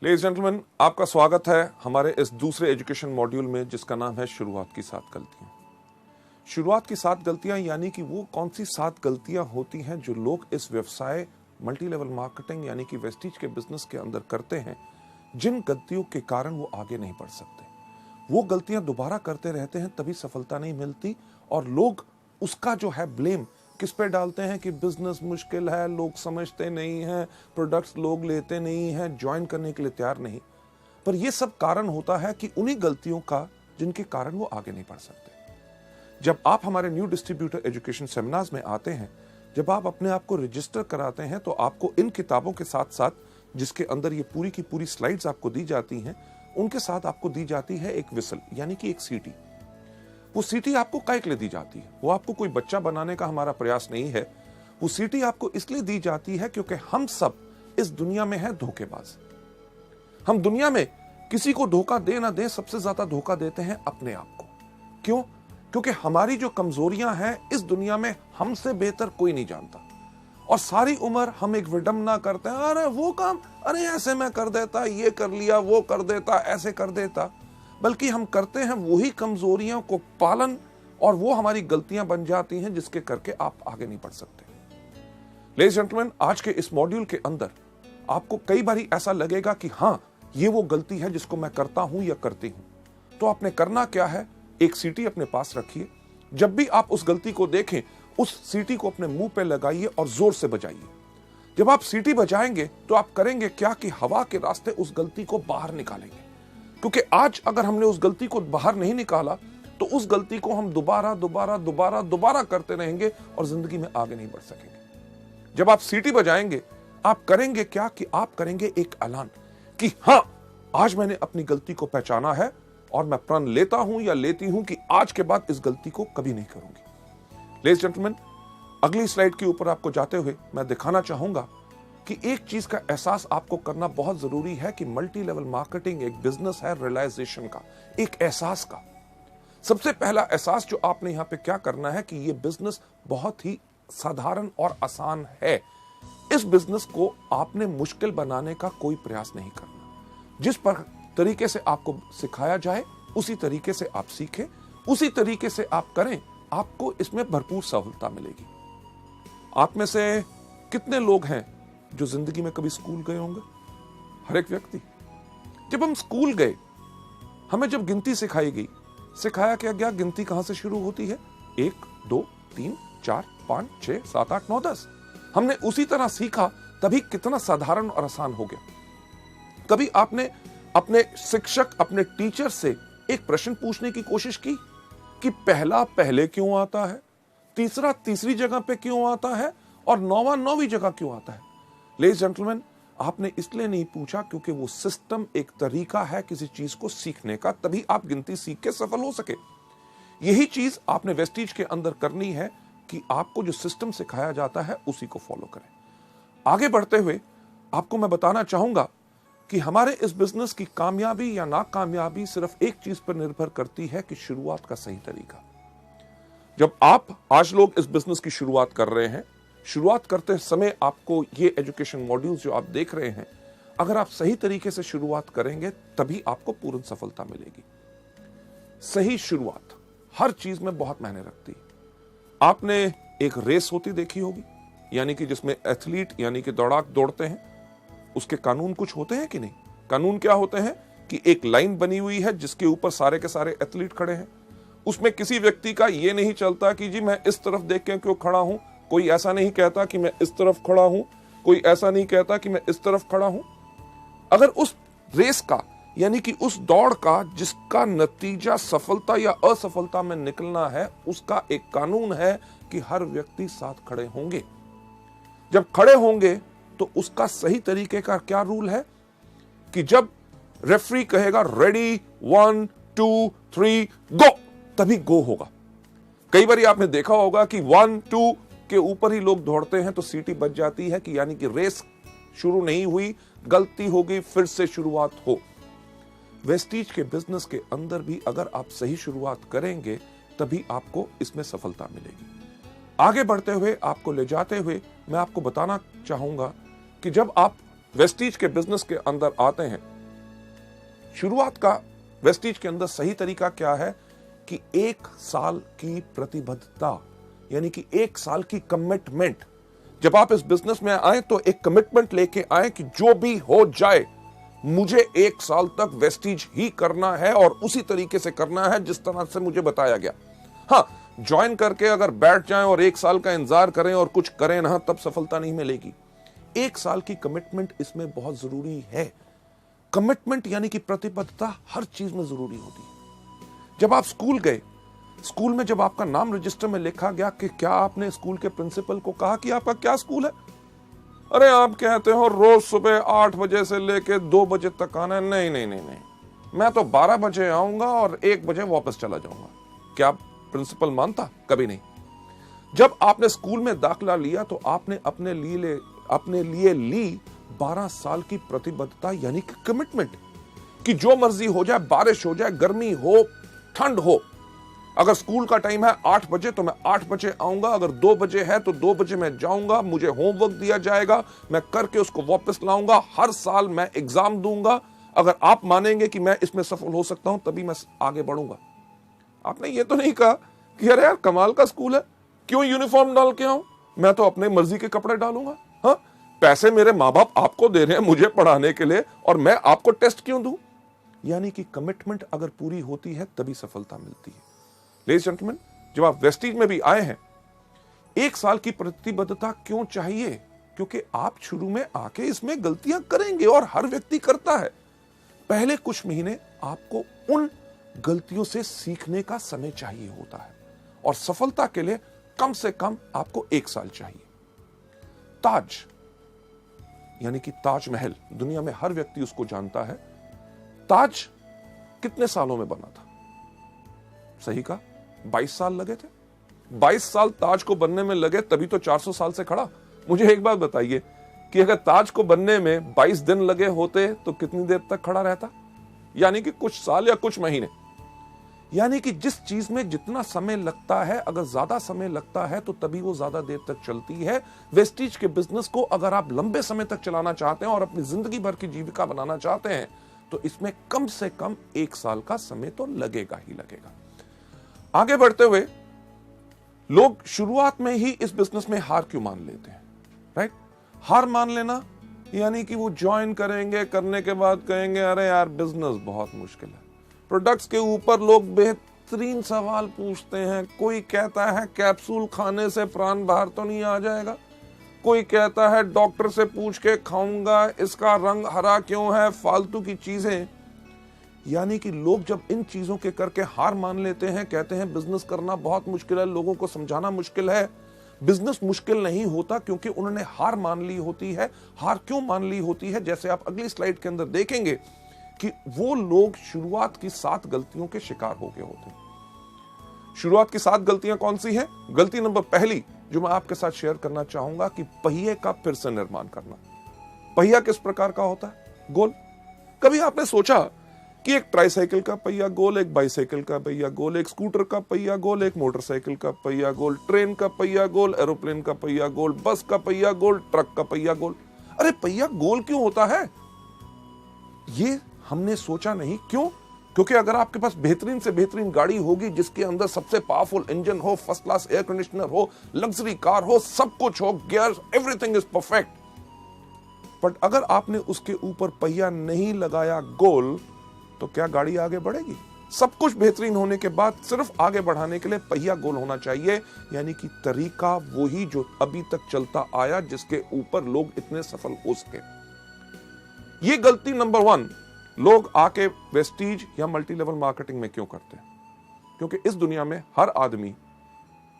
Ladies gentleman, आपका स्वागत है हमारे इस दूसरे एजुकेशन मॉड्यूल में जिसका नाम है शुरुआत की 7 गलतियां। शुरुआत की 7 गलतियां यानी कि वो कौन सी 7 गलतियां होती हैं जो लोग इस व्यवसाय मल्टी लेवल मार्केटिंग यानी कि वेस्टीज के बिजनेस के अंदर करते हैं, जिन गलतियों के कारण वो आगे नहीं बढ़ सकते। वो गलतियां दोबारा करते रहते हैं, तभी सफलता नहीं मिलती और लोग उसका जो है ब्लेम किस पे डालते हैं कि बिजनेस मुश्किल है, लोग समझते नहीं हैं, प्रोडक्ट्स लोग लेते नहीं हैं, ज्वाइन करने के लिए तैयार नहीं। पर यह सब कारण होता है कि उन्हीं गलतियों का जिनके कारण वो आगे नहीं बढ़ सकते। जब आप हमारे न्यू डिस्ट्रीब्यूटर एजुकेशन सेमिनार्स में आते हैं, जब आप अपने आप को रजिस्टर कराते हैं, तो आपको इन किताबों के साथ साथ जिसके अंदर ये पूरी की पूरी स्लाइड्स आपको दी जाती हैं, उनके साथ आपको दी जाती है एक विसल यानी कि एक सीटी। वो सीटी आपको काहे के लिए दी जाती है? वो आपको कोई बच्चा बनाने का हमारा प्रयास नहीं है। वो सीटी आपको इसलिए दी जाती है क्योंकि हम सब इस दुनिया में हैं धोखेबाज। हम दुनिया में किसी को धोखा दे ना दे, सबसे ज्यादा धोखा देते हैं अपने आप को। क्यों? क्योंकि हमारी जो कमजोरियां हैं इस दुनिया में हमसे बेहतर कोई नहीं जानता। और सारी उम्र हम एक विडंबना करते हैं, अरे वो काम, अरे ऐसे मैं कर देता, ये कर लिया, वो कर देता, ऐसे कर देता। बल्कि हम करते हैं वही कमजोरियों को पालन और वो हमारी गलतियां बन जाती हैं जिसके करके आप आगे नहीं बढ़ सकते। लेडीज जेंटलमैन, आज के इस मॉड्यूल के अंदर आपको कई बार ऐसा लगेगा कि हाँ, ये वो गलती है जिसको मैं करता हूं या करती हूं। तो आपने करना क्या है, एक सीटी अपने पास रखिए। जब भी आप उस गलती को देखें, उस सीटी को अपने मुंह पे लगाइए और जोर से बजाइए। जब आप सीटी बजाएंगे तो आप करेंगे क्या कि हवा के रास्ते उस गलती को बाहर निकालेंगे। क्योंकि आज अगर हमने उस गलती को बाहर नहीं निकाला तो उस गलती को हम दोबारा करते रहेंगे और जिंदगी में आगे नहीं बढ़ सकेंगे। जब आप सीटी बजाएंगे, आप करेंगे क्या कि आप करेंगे एक ऐलान कि हां, आज मैंने अपनी गलती को पहचाना है और मैं प्रण लेता हूं या लेती हूं कि आज के बाद इस गलती को कभी नहीं करूंगी। लेडीज जेंटलमैन, अगली स्लाइड के ऊपर आपको जाते हुए मैं दिखाना चाहूंगा कि एक चीज का एहसास आपको करना बहुत जरूरी है कि मल्टी लेवल मार्केटिंग एक बिजनेस है रियलाइजेशन का, एक एहसास का। सबसे पहला एहसास जो आपने यहां पे क्या करना है कि ये बिजनेस बहुत ही साधारण और आसान है। इस बिजनेस को आपने मुश्किल बनाने का कोई प्रयास नहीं करना। जिस पर तरीके से आपको सिखाया जाए उसी तरीके से आप सीखें, उसी तरीके से आप करें, आपको इसमें भरपूर सफलता मिलेगी। आप में से कितने लोग हैं जो जिंदगी में कभी स्कूल गए होंगे? हर एक व्यक्ति। जब हम स्कूल गए, हमें जब गिनती सिखाई गई, सिखाया क्या गया गिनती कहां से शुरू होती है? 1 2 3 4 5 6 7 8 9 10। हमने उसी तरह सीखा, तभी कितना साधारण और आसान हो गया। कभी आपने अपने शिक्षक, अपने टीचर से एक प्रश्न पूछने की कोशिश की कि पहला पहले क्यों आता है, तीसरा तीसरी जगह पे क्यों आता है और नौवां नौवीं जगह क्यों आता है? लेडीज जेंटलमैन, आपने इसलिए नहीं पूछा क्योंकि वो सिस्टम एक तरीका है किसी चीज को सीखने का, तभी आप गिनती सीख के सफल हो सके। यही चीज आपने वेस्टीज के अंदर करनी है कि आपको जो सिस्टम सिखाया जाता है उसी को फॉलो करें। आगे बढ़ते हुए आपको मैं बताना चाहूंगा कि हमारे इस बिजनेस की कामयाबी या नाकामयाबी सिर्फ एक चीज पर निर्भर करती है कि शुरुआत का सही तरीका। जब आप आज लोग इस बिजनेस की शुरुआत कर रहे हैं, शुरुआत करते समय आपको ये एजुकेशन मॉड्यूल्स जो आप देख रहे हैं, अगर आप सही तरीके से शुरुआत करेंगे तभी आपको पूर्ण सफलता मिलेगी। सही शुरुआत हर चीज में बहुत मायने रखती है। आपने एक रेस होती देखी होगी, यानी कि जिसमें एथलीट यानी कि दौड़ाक दौड़ते हैं, उसके कानून कुछ होते हैं कि नहीं? कानून क्या होते हैं कि एक लाइन बनी हुई है जिसके ऊपर सारे के सारे एथलीट खड़े हैं। उसमें किसी व्यक्ति का यह नहीं चलता कि जी मैं इस तरफ देख के क्यों खड़ा हूं, कोई ऐसा नहीं कहता कि मैं इस तरफ खड़ा हूं, कोई ऐसा नहीं कहता कि मैं इस तरफ खड़ा हूं। अगर उस रेस का यानी कि उस दौड़ का जिसका नतीजा सफलता या असफलता में निकलना है, उसका एक कानून है कि हर व्यक्ति साथ खड़े होंगे। जब खड़े होंगे तो उसका सही तरीके का क्या रूल है कि जब रेफरी कहेगा रेडी 1 2 3 गो, तभी गो होगा। कई बार आपने देखा होगा कि 1 2 के ऊपर ही लोग दौड़ते हैं तो सीटी बज जाती है कि यानी कि रेस शुरू नहीं हुई, गलती होगी, फिर से शुरुआत हो। वेस्टीज के बिजनेस के अंदर भी अगर आप सही शुरुआत करेंगे तभी आपको इसमें सफलता मिलेगी। आगे बढ़ते हुए आपको ले जाते हुए मैं आपको बताना चाहूंगा कि जब आप वेस्टीज के बिजनेस के अंदर आते हैं, शुरुआत का वेस्टीज के अंदर सही तरीका क्या है कि 1 साल की प्रतिबद्धता, यानी कि 1 साल की कमिटमेंट। जब आप इस बिजनेस में आए तो एक कमिटमेंट लेके आए कि जो भी हो जाए मुझे 1 साल तक वेस्टीज ही करना है और उसी तरीके से करना है जिस तरह से मुझे बताया गया। हाँ, ज्वाइन करके अगर बैठ जाएं और 1 साल का इंतजार करें और कुछ करें ना, तब सफलता नहीं मिलेगी। 1 साल की कमिटमेंट इसमें बहुत जरूरी है। कमिटमेंट यानी कि प्रतिबद्धता हर चीज में जरूरी होती है। जब आप स्कूल गए, स्कूल में जब आपका नाम रजिस्टर में लिखा गया कि क्या आपने स्कूल के प्रिंसिपल को कहा कि आपका क्या स्कूल है? अरे आप कहते हो रोज सुबह 8 बजे से लेके 2 बजे तक आना है। नहीं नहीं नहीं नहीं, मैं तो 12 बजे आऊंगा और 1 बजे वापस चला जाऊंगा। क्या प्रिंसिपल मानता? कभी नहीं। जब आपने स्कूल में दाखिला लिया तो आपने अपने लिए ली 12 साल की प्रतिबद्धता, यानी कि कमिटमेंट, कि जो मर्जी हो जाए, बारिश हो जाए, गर्मी हो, ठंड हो, अगर स्कूल का टाइम है 8 बजे तो मैं 8 बजे आऊंगा, अगर 2 बजे है तो 2 बजे मैं जाऊंगा, मुझे होमवर्क दिया जाएगा, मैं करके उसको वापस लाऊंगा, हर साल मैं एग्जाम दूंगा। अगर आप मानेंगे कि मैं इसमें सफल हो सकता हूं तभी मैं आगे बढ़ूंगा। आपने ये तो नहीं कहा कि अरे यार कमाल का स्कूल है, क्यों यूनिफॉर्म डाल के आऊं, मैं तो अपने मर्जी के कपड़े डालूंगा। हाँ, पैसे मेरे माँ बाप आपको दे रहे हैं मुझे पढ़ाने के लिए, और मैं आपको टेस्ट क्यों दूं? यानी कि कमिटमेंट अगर पूरी होती है तभी सफलता मिलती है। लेडीज जेंटलमैन, जब आप वेस्टीज में भी आए हैं, 1 साल की प्रतिबद्धता क्यों चाहिए? क्योंकि आप शुरू में आके इसमें गलतियां करेंगे और हर व्यक्ति करता है। पहले कुछ महीने आपको उन गलतियों से सीखने का समय चाहिए होता है, और सफलता के लिए कम से कम आपको 1 साल चाहिए। ताज, यानी कि ताजमहल, दुनिया में हर व्यक्ति उसको जानता है। ताज कितने सालों में बना था? सही कहा, 22 साल लगे थे। 22 साल ताज को बनने में लगे, तभी तो 400 साल से खड़ा। मुझे एक बात बताइए कि अगर ताज को बनने में 22 दिन लगे होते तो कितनी देर तक खड़ा रहता? यानी कि कुछ साल या कुछ महीने। यानी कि जिस चीज में जितना समय लगता है, अगर ज्यादा समय लगता है तो तभी वो ज्यादा देर तक चलती है। वेस्टीज के बिजनेस को अगर आप लंबे समय तक चलाना चाहते हैं और अपनी जिंदगी भर की जीविका बनाना चाहते हैं तो इसमें कम से कम 1 साल का समय तो लगेगा ही लगेगा। आगे बढ़ते हुए लोग शुरुआत में ही इस बिजनेस में हार क्यों मान लेते हैं? राइट, हार मान लेना यानी कि वो ज्वाइन करेंगे, करने के बाद कहेंगे अरे यार बिजनेस बहुत मुश्किल है। प्रोडक्ट्स के ऊपर लोग बेहतरीन सवाल पूछते हैं। कोई कहता है कैप्सूल खाने से प्राण बाहर तो नहीं आ जाएगा, कोई कहता है डॉक्टर से पूछ के खाऊंगा इसका रंग हरा क्यों है, फालतू की चीजें। यानी कि लोग जब इन चीजों के करके हार मान लेते हैं, कहते हैं बिजनेस करना बहुत मुश्किल है, लोगों को समझाना मुश्किल है। बिजनेस मुश्किल नहीं होता क्योंकि उन्होंने हार मान ली होती है। हार क्यों मान ली होती है? जैसे आप अगली स्लाइड के अंदर देखेंगे कि वो लोग शुरुआत की 7 गलतियों के शिकार हो गए होते हैं। शुरुआत की 7 गलतियां कौन सी हैं? गलती नंबर पहली जो मैं आपके साथ शेयर करना चाहूंगा कि पहिए का फिर से निर्माण करना। पहिया किस प्रकार का होता है? गोल। कभी आपने सोचा कि एक ट्राईसाइकिल का पहिया गोल, एक बाईसाइकिल का पहिया गोल, एक स्कूटर का पहिया गोल, एक मोटरसाइकिल का पहिया गोल, ट्रेन का पहिया गोल, एरोप्लेन का पहिया गोल, बस का पहिया गोल, ट्रक का पहिया गोल। अरे पहिया गोल क्यों होता है? ये हमने सोचा नहीं। क्यों? क्योंकि अगर आपके पास बेहतरीन से बेहतरीन गाड़ी होगी जिसके अंदर सबसे पावरफुल इंजन हो, फर्स्ट क्लास एयर कंडीशनर हो, लग्जरी कार हो, सब कुछ हो, gear, everything is perfect, but अगर आपने उसके ऊपर पहिया नहीं लगाया गोल तो क्या गाड़ी आगे बढ़ेगी? सब कुछ बेहतरीन होने के बाद सिर्फ आगे बढ़ाने के लिए पहिया गोल होना चाहिए। यानी कि तरीका वही जो अभी तक चलता आया, जिसके ऊपर लोग इतने सफल हो सके। ये गलती नंबर 1 लोग आके वेस्टीज या मल्टी लेवल मार्केटिंग में क्यों करते हैं? क्योंकि इस दुनिया में हर आदमी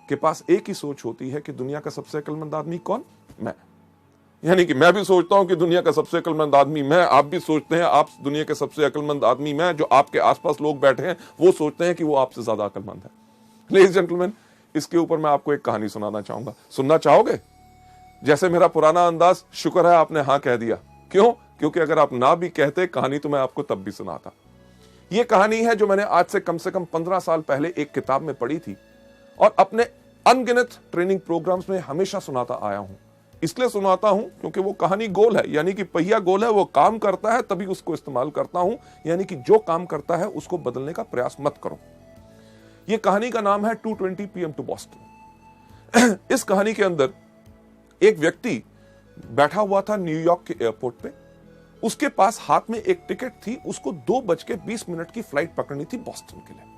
के पास एक ही सोच होती है कि दुनिया का सबसे अक्लमंद आदमी कौन? मैं। यानी कि मैं भी सोचता हूं कि दुनिया का सबसे अक्लमंद आदमी मैं, आप भी सोचते हैं आप दुनिया के सबसे अक्लमंद आदमी मैं। जो आपके आसपास लोग बैठे हैं वो सोचते हैं कि वो आपसे ज्यादा अक्लमंद है। लेडीज जेंटलमैन, इसके ऊपर मैं आपको एक कहानी सुनाना चाहूंगा। सुनना चाहोगे? जैसे मेरा पुराना अंदाज, शुक्र है आपने हाँ कह दिया। क्यों? क्योंकि अगर आप ना भी कहते कहानी तो मैं आपको तब भी सुनाता। यह कहानी है जो मैंने आज से कम 15 साल पहले एक किताब में पढ़ी थी और अपने अनगिनत ट्रेनिंग प्रोग्राम्स में हमेशा सुनाता आया हूं। इसलिए सुनाता हूं क्योंकि वो कहानी गोल है, यानी कि पहिया गोल है, वो काम करता है तभी उसको इस्तेमाल करता हूं, यानी कि जो काम करता है उसको बदलने का प्रयास मत करो। ये कहानी का नाम है 2:20 PM टू बॉस्टन। इस कहानी के अंदर एक व्यक्ति बैठा हुआ था न्यूयॉर्क के एयरपोर्ट पे, उसके पास हाथ में एक टिकट थी, उसको 2:20 की फ्लाइट पकड़नी थी बॉस्टन के लिए।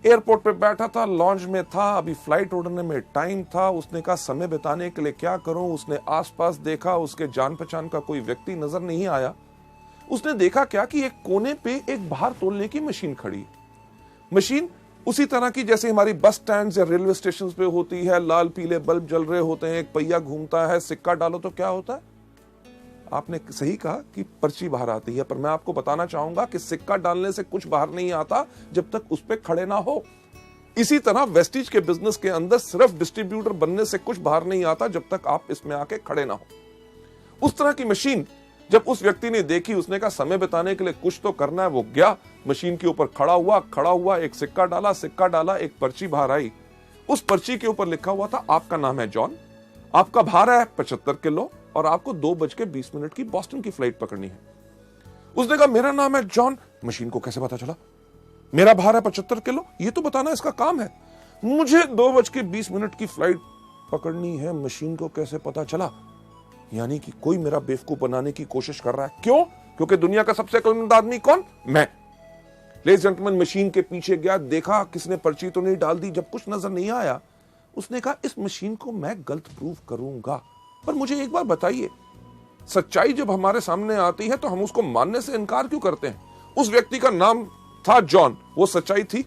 एयरपोर्ट पे बैठा था, लॉन्च में था, अभी फ्लाइट उड़ने में टाइम था। उसने कहा समय बिताने के लिए क्या करूं। उसने आसपास देखा, उसके जान पहचान का कोई व्यक्ति नजर नहीं आया। उसने देखा क्या कि एक कोने पे एक भार तोलने की मशीन खड़ी है। मशीन उसी तरह की जैसे हमारी बस स्टैंड या रेलवे स्टेशन पे होती है, लाल पीले बल्ब जल रहे होते हैं, एक पहिया घूमता है, सिक्का डालो तो क्या होता है। आपने सही कहा कि पर्ची बाहर आती है, पर मैं आपको बताना चाहूंगा कि सिक्का डालने से कुछ बाहर नहीं आता जब तक उस पर खड़े ना हो। इसी तरह वेस्टिज के बिजनेस के अंदर सिर्फ डिस्ट्रीब्यूटर बनने से कुछ बाहर नहीं आता जब तक आप इसमें आके खड़े ना हो। उस तरह की मशीन जब उस व्यक्ति ने देखी, उसने कहा समय बिताने के लिए कुछ तो करना है। वो गया मशीन के ऊपर खड़ा हुआ एक सिक्का डाला, एक पर्ची बाहर आई। उस पर्ची के ऊपर लिखा हुआ था आपका नाम है जॉन, आपका भार है 75 किलो और आपको 2:20 की बॉस्टन की फ्लाइट पकड़नी है। उसने कहा मेरा नाम है जॉन। मशीन को कैसे पता चला? मेरा भार है 75 किलो, ये तो बताना इसका काम है। मुझे 2:20 की फ्लाइट पकड़नी है, मशीन को कैसे पता चला? यानी कि कोई मेरा बेवकूफ बनाने की कोशिश कर रहा है। क्यों? क्योंकि दुनिया का सबसे अक्लमंद आदमी कौन? मैं। लेडीज एंड जेंटलमैन, मशीन के पीछे गया, देखा किसने पर्ची तो नहीं डाल दी। जब कुछ नजर नहीं आया, उसने कहा इस मशीन को मैं गलत प्रूव करूंगा। पर मुझे एक बार बताइए, सच्चाई जब हमारे सामने आती है तो हम उसको मानने से इनकार क्यों करते हैं? उस व्यक्ति का नाम था जॉन, वो सच्चाई थी।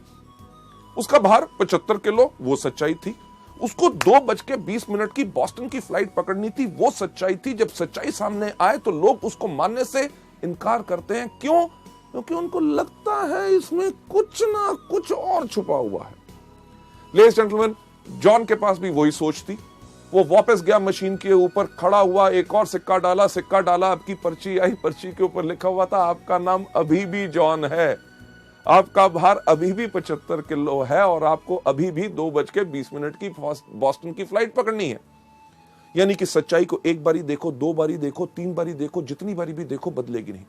उसका भार 75 किलो, वो सच्चाई थी। उसको 2:20 की बॉस्टन की फ्लाइट पकड़नी थी, वो सच्चाई थी। जब सच्चाई सामने आए तो लोग उसको मानने से इनकार करते हैं। क्यों? क्योंकि उनको लगता है इसमें कुछ ना कुछ और छुपा हुआ है। लेडीज एंड जेंटलमैन, जॉन के पास भी वही सोच थी। वो वापस गया मशीन के ऊपर, खड़ा हुआ, एक और सिक्का डाला, आपकी पर्ची आई, पर्ची के ऊपर लिखा हुआ था आपका नाम अभी भी जॉन है, आपका भार अभी भी 75 किलो है और आपको अभी भी 2:20 की बॉस्टन की फ्लाइट पकड़नी है। यानी कि सच्चाई को एक बारी देखो, 2 बारी देखो, 3 बारी देखो, जितनी बारी भी देखो बदलेगी नहीं।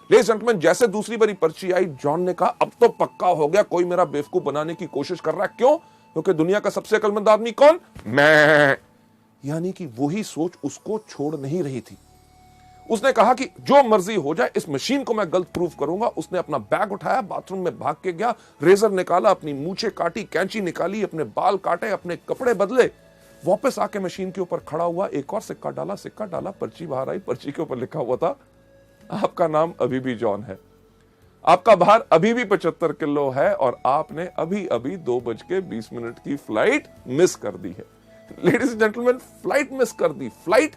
लेडीज एंड जेंटलमैन, जैसे दूसरी बारी पर्ची आई, जॉन ने कहा अब तो पक्का हो गया, कोई मेरा बेवकूफ बनाने की कोशिश कर रहा है। क्यों? क्योंकि दुनिया का सबसे अक्लमंद आदमी कौन? मैं। यानी कि वही सोच उसको छोड़ नहीं रही थी। उसने कहा कि जो मर्जी हो जाए, इस मशीन को मैं गलत प्रूफ करूंगा। उसने अपना बैग उठाया, बाथरूम में भाग के गया, रेजर निकाला, अपनी मूछें काटी, कैंची निकाली, अपने बाल काटे, अपने कपड़े बदले, वापस आके मशीन के ऊपर खड़ा हुआ, एक और सिक्का डाला, पर्ची बाहर आई, पर्ची के ऊपर लिखा हुआ था आपका नाम अभी भी जॉन है, आपका भार अभी भी 75 किलो है और आपने अभी अभी 2:20 की फ्लाइट मिस कर दी है। Ladies and gentleman, flight miss कर दी। फ्लाइट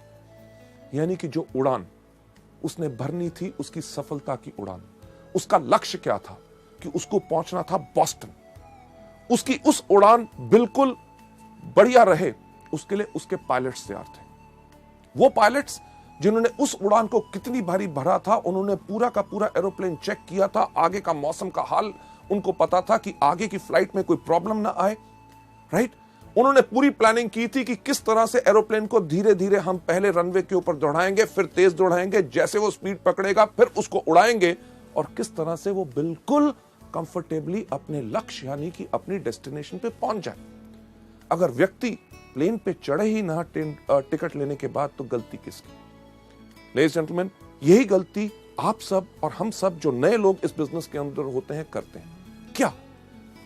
यानी कि जो उड़ान उसने भरनी थी, उसकी सफलता की उड़ान, उसका लक्ष्य क्या था कि उसको पहुंचना था बॉस्टन। उसकी उस उड़ान बिल्कुल बढ़िया रहे, उसके लिए उसके पायलट्स तैयार थे। वो पायलट्स जिन्होंने उस उड़ान को कितनी भारी भरा था, उन्होंने पूरा का पूरा एरोप्लेन चेक किया था, आगे का मौसम का हाल उनको पता था कि आगे की फ्लाइट में कोई प्रॉब्लम ना आए, राइट। उन्होंने पूरी प्लानिंग की थी कि किस तरह से एरोप्लेन को धीरे धीरे हम पहले रनवे के ऊपर दौड़ाएंगे, फिर तेज दौड़ाएंगे, जैसे वो स्पीड पकड़ेगा फिर उसको उड़ाएंगे और किस तरह से वो बिल्कुल कंफर्टेबली अपने लक्ष्य यानी कि अपनी डेस्टिनेशन पे पहुंच जाए। अगर व्यक्ति प्लेन पे चढ़े ही ना टिकट लेने के बाद, तो गलती किसकी? लेडीज जेंटलमैन, यही गलती आप सब और हम सब जो नए लोग इस बिजनेस के अंदर होते हैं करते हैं। क्या?